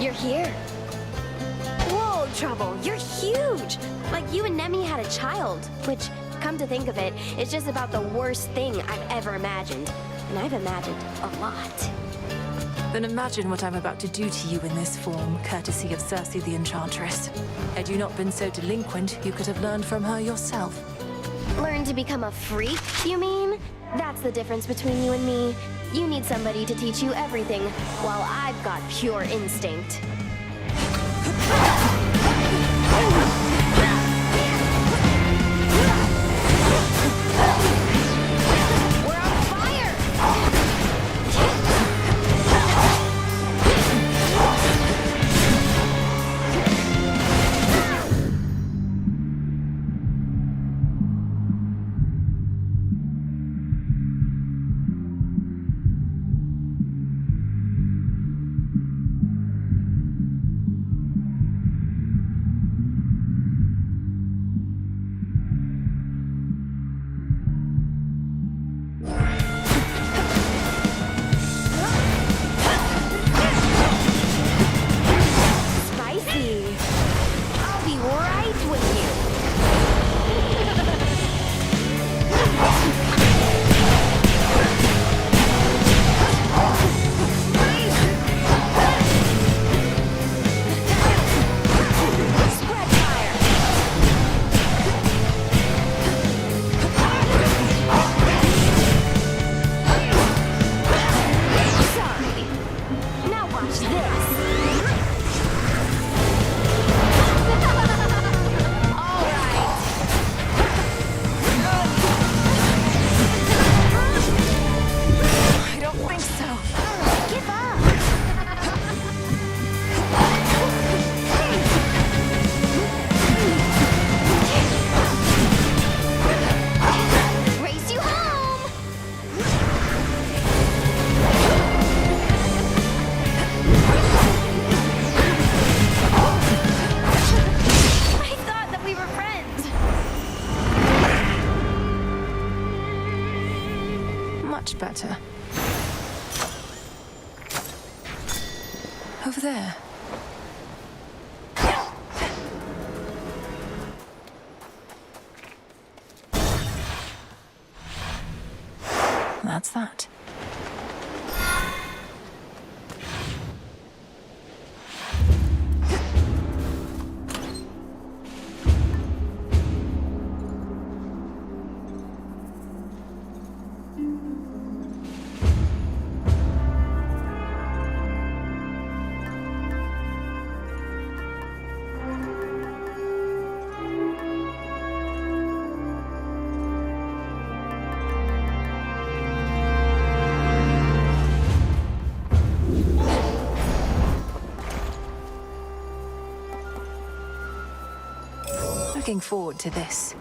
M: You're here. Whoa, Trouble, you're huge! Like you and Nemi had a child, which, come to think of it, is just about the worst thing I've ever imagined. And I've imagined a lot.
A: Then imagine what I'm about to do to you in this form, courtesy of Circe the Enchantress. Had you not been so delinquent, you could have learned from her yourself.
M: Learn to become a freak, you mean? That's the difference between you and me. You need somebody to teach you everything, while I've got pure instinct.
T: Much better. Over there. That's that. Looking forward to this.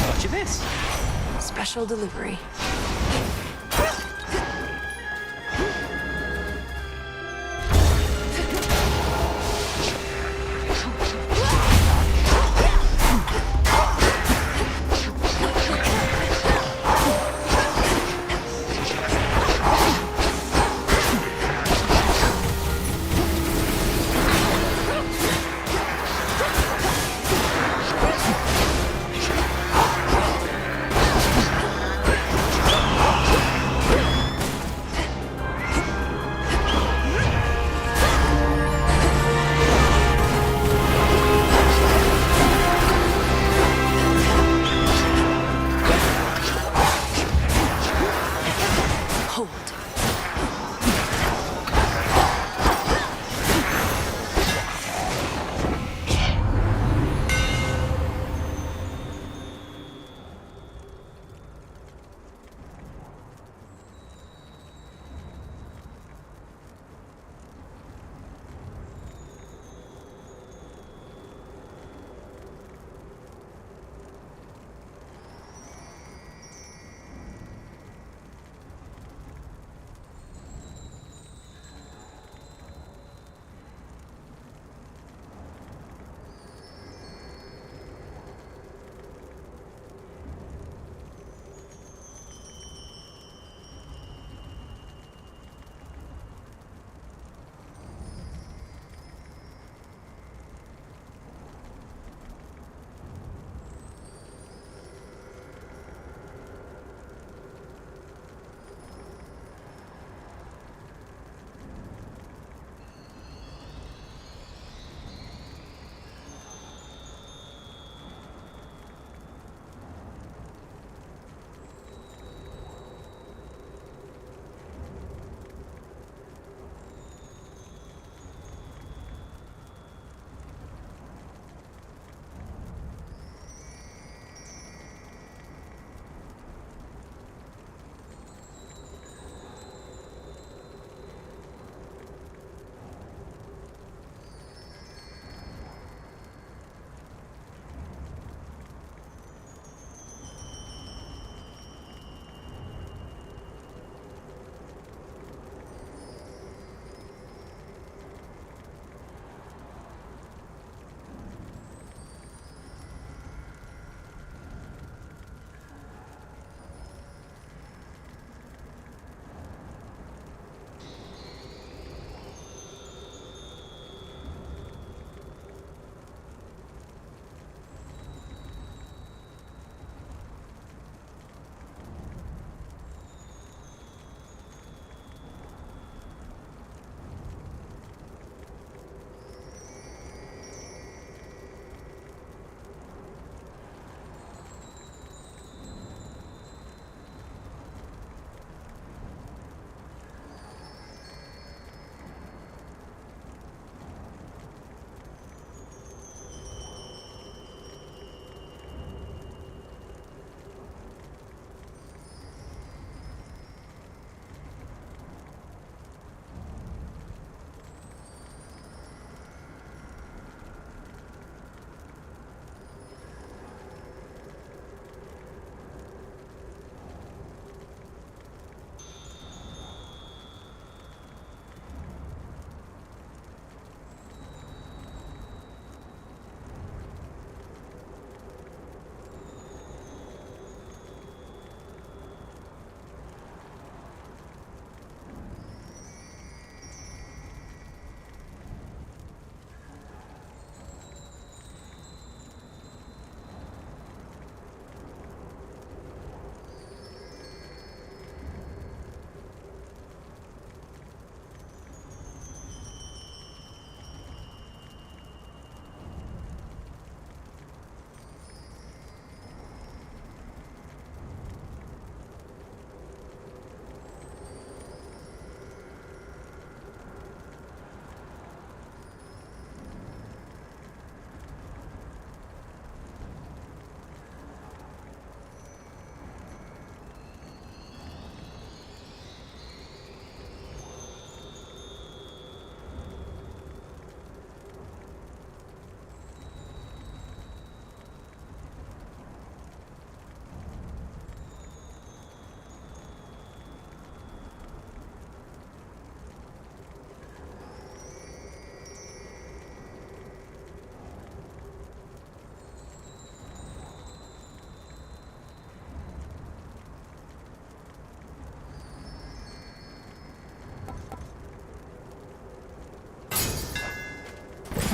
B: Watch this.
T: Special delivery.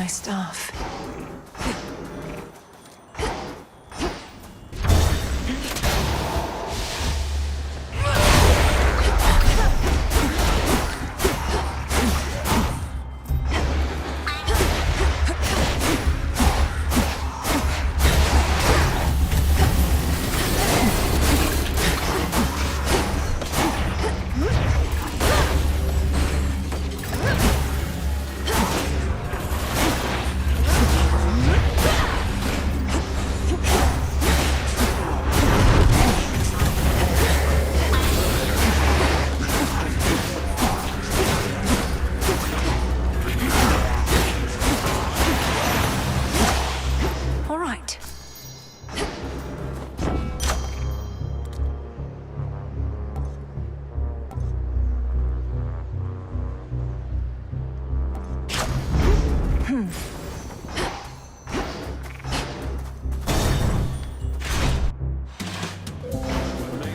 T: my staff.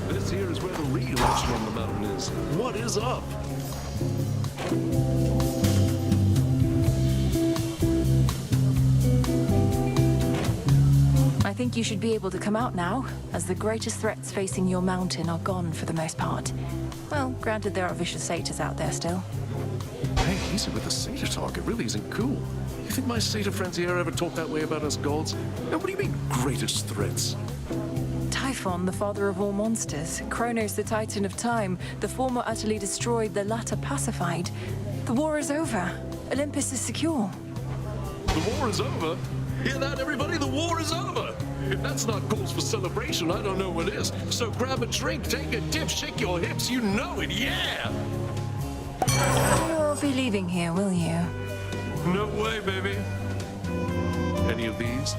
U: This here is where the real action on the mountain is. What is up?
T: I think you should be able to come out now, as the greatest threats facing your mountain are gone for the most part. Well, granted there are vicious satyrs out there still.
U: Hey, easy with the satyr talk. It really isn't cool. You think my satyr friends here ever talk that way about us gods? Now, what do you mean, greatest threats?
T: Typhon, the father of all monsters. Kronos, the Titan of Time. The former utterly destroyed, the latter pacified. The war is over. Olympus is secure.
U: The war is over? Hear that, everybody? The war is over! If that's not cause for celebration, I don't know what is. So grab a drink, take a dip, shake your hips, you know it, yeah!
T: You'll be leaving here, will you?
U: No way, baby. Any of these?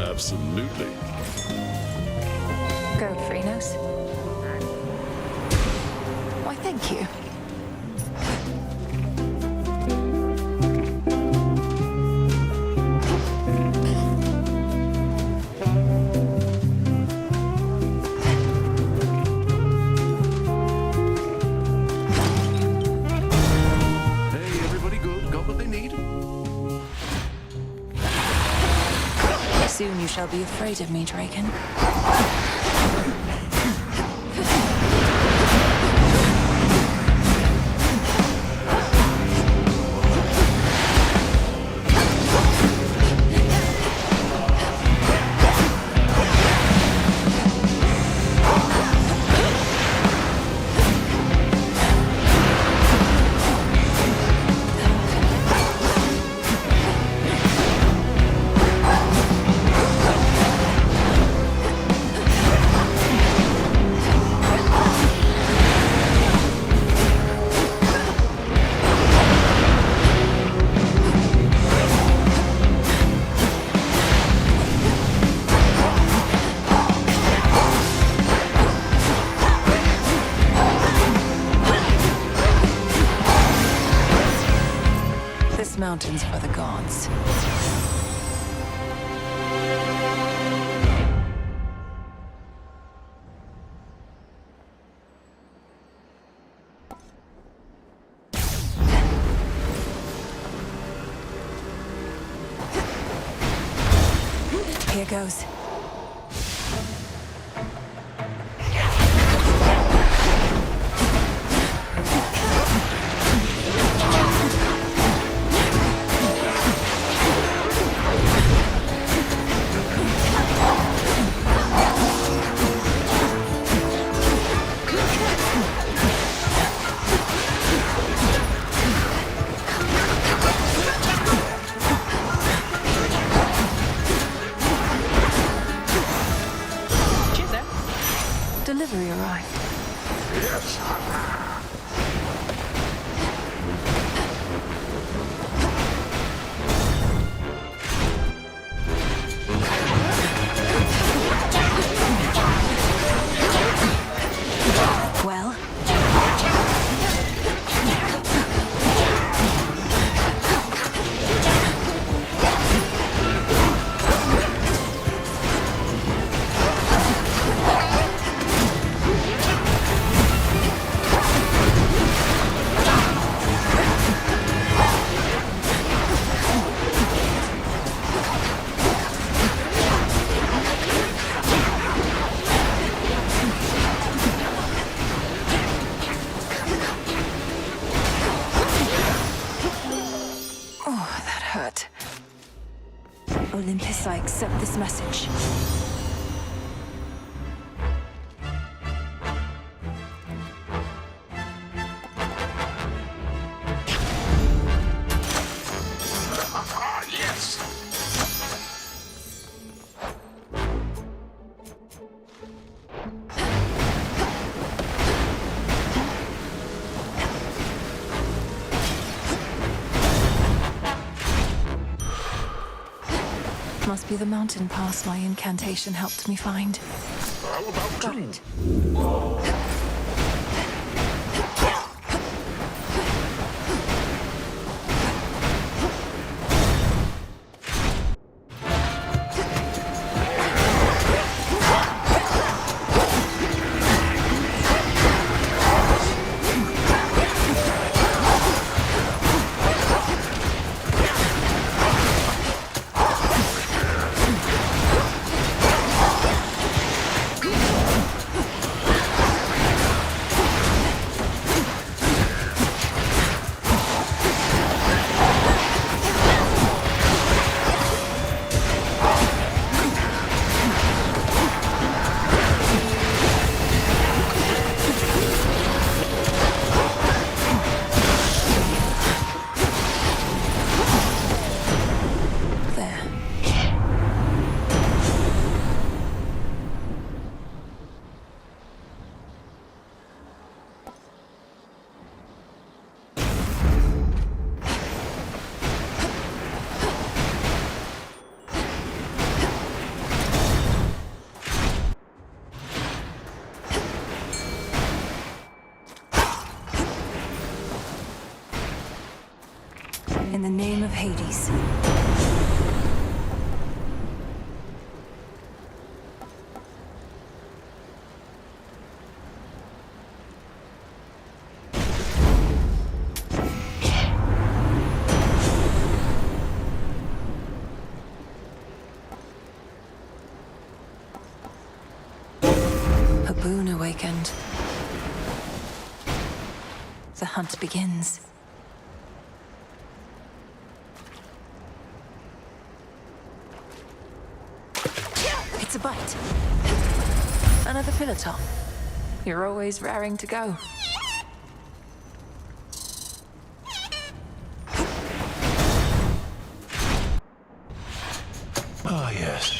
U: Absolutely.
T: Go, Phrynos. Why, thank you.
U: Hey, everybody good? Got what they need?
T: Soon you shall be afraid of me, Draken. This mountain's for the gods. Here goes. Olympus, I accept this message.
H: Yes!
T: Must be the mountain pass my incantation helped me find.
H: How about
T: Got it. In the name of Hades. A boon awakened. The hunt begins. It's a bite. Another Philotom. You're always raring to go.
D: Ah, yes.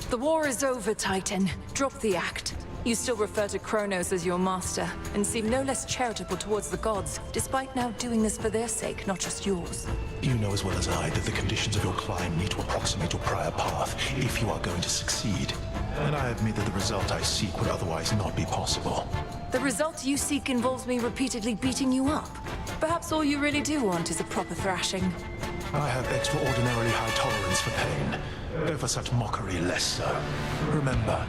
T: The war is over, Titan. Drop the act. You still refer to Kronos as your master, and seem no less charitable towards the gods, despite now doing this for their sake, not just yours.
D: You know as well as I that the conditions of your climb need to approximate your prior path if you are going to succeed. And I admit that the result I seek would otherwise not be possible.
T: The result you seek involves me repeatedly beating you up. Perhaps all you really do want is a proper thrashing.
D: I have extraordinarily high tolerance for pain. Though for such mockery, less so. Remember,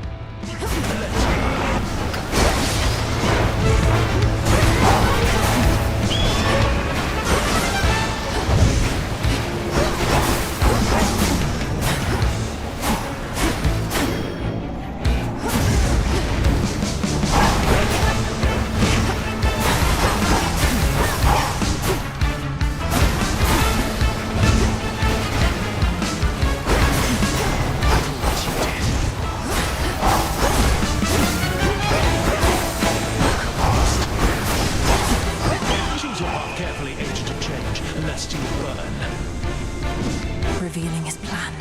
T: revealing his plan.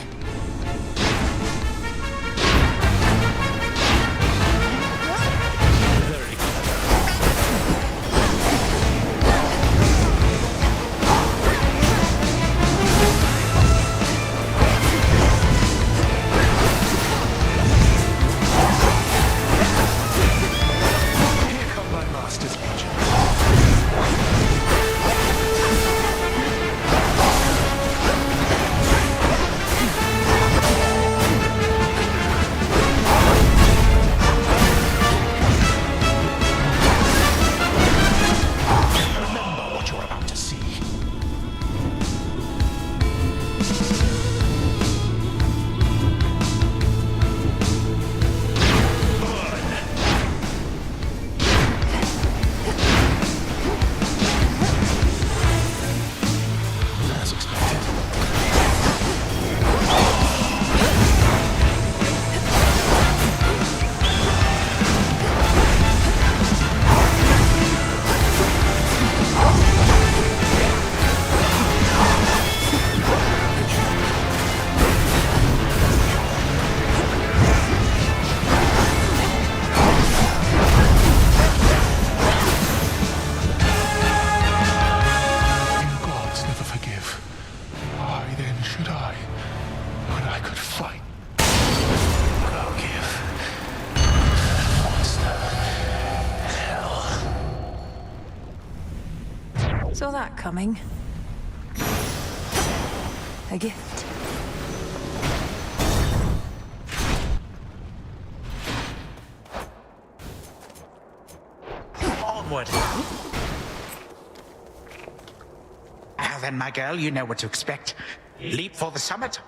D: here come my master's agents. fight. But I'll give that monster hell.
T: Saw that coming. A gift.
F: Onward. Now then, my girl, you know what to expect. Leap for the summit.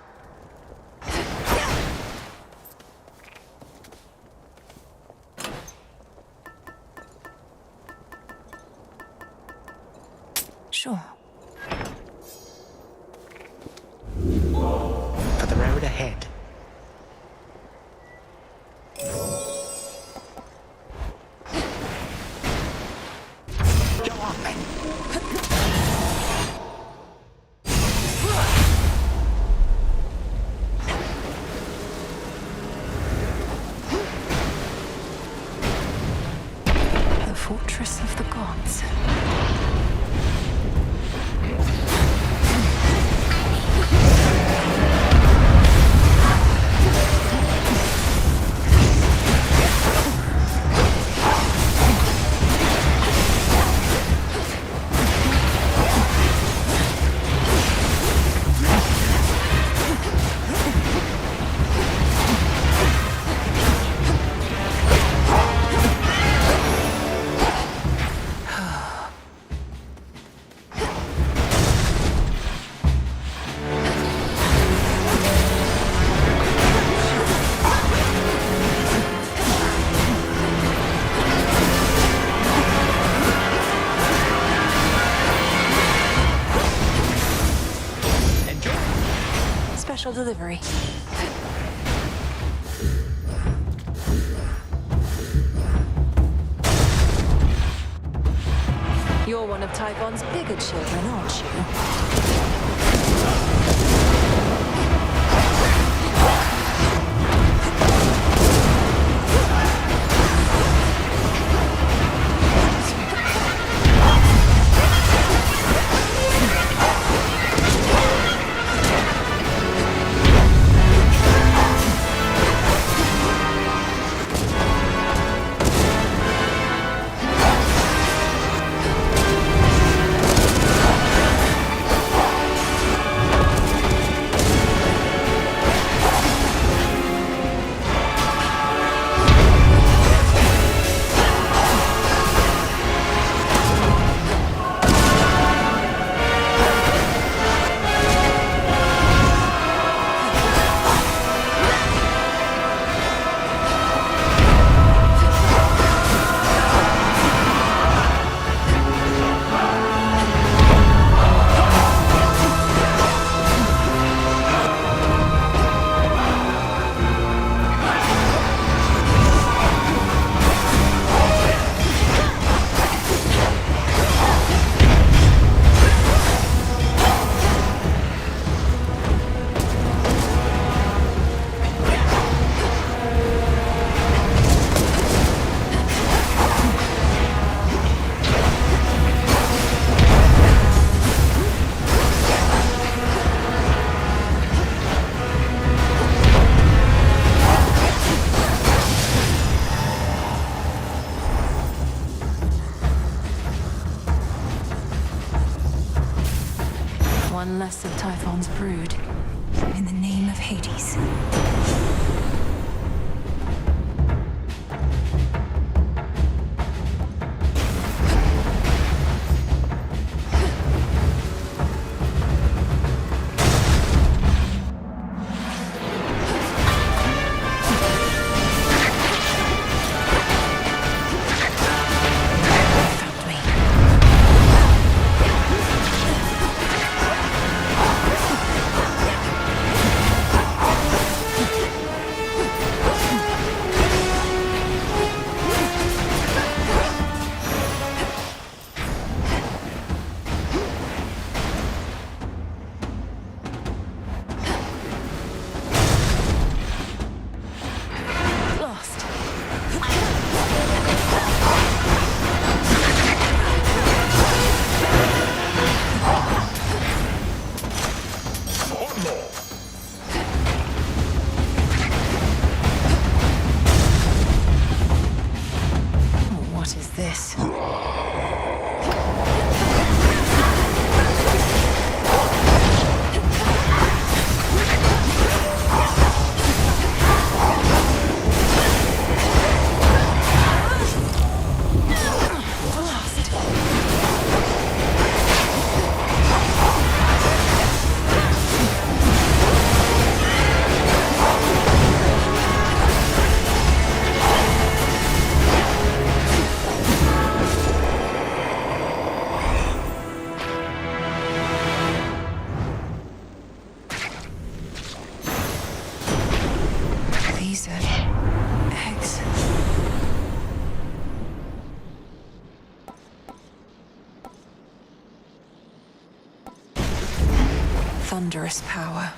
T: Sure.
F: For the road ahead. Go on, then.
T: The Fortress of the Gods. Special delivery. You're one of Typhon's bigger children, aren't you? thunderous power.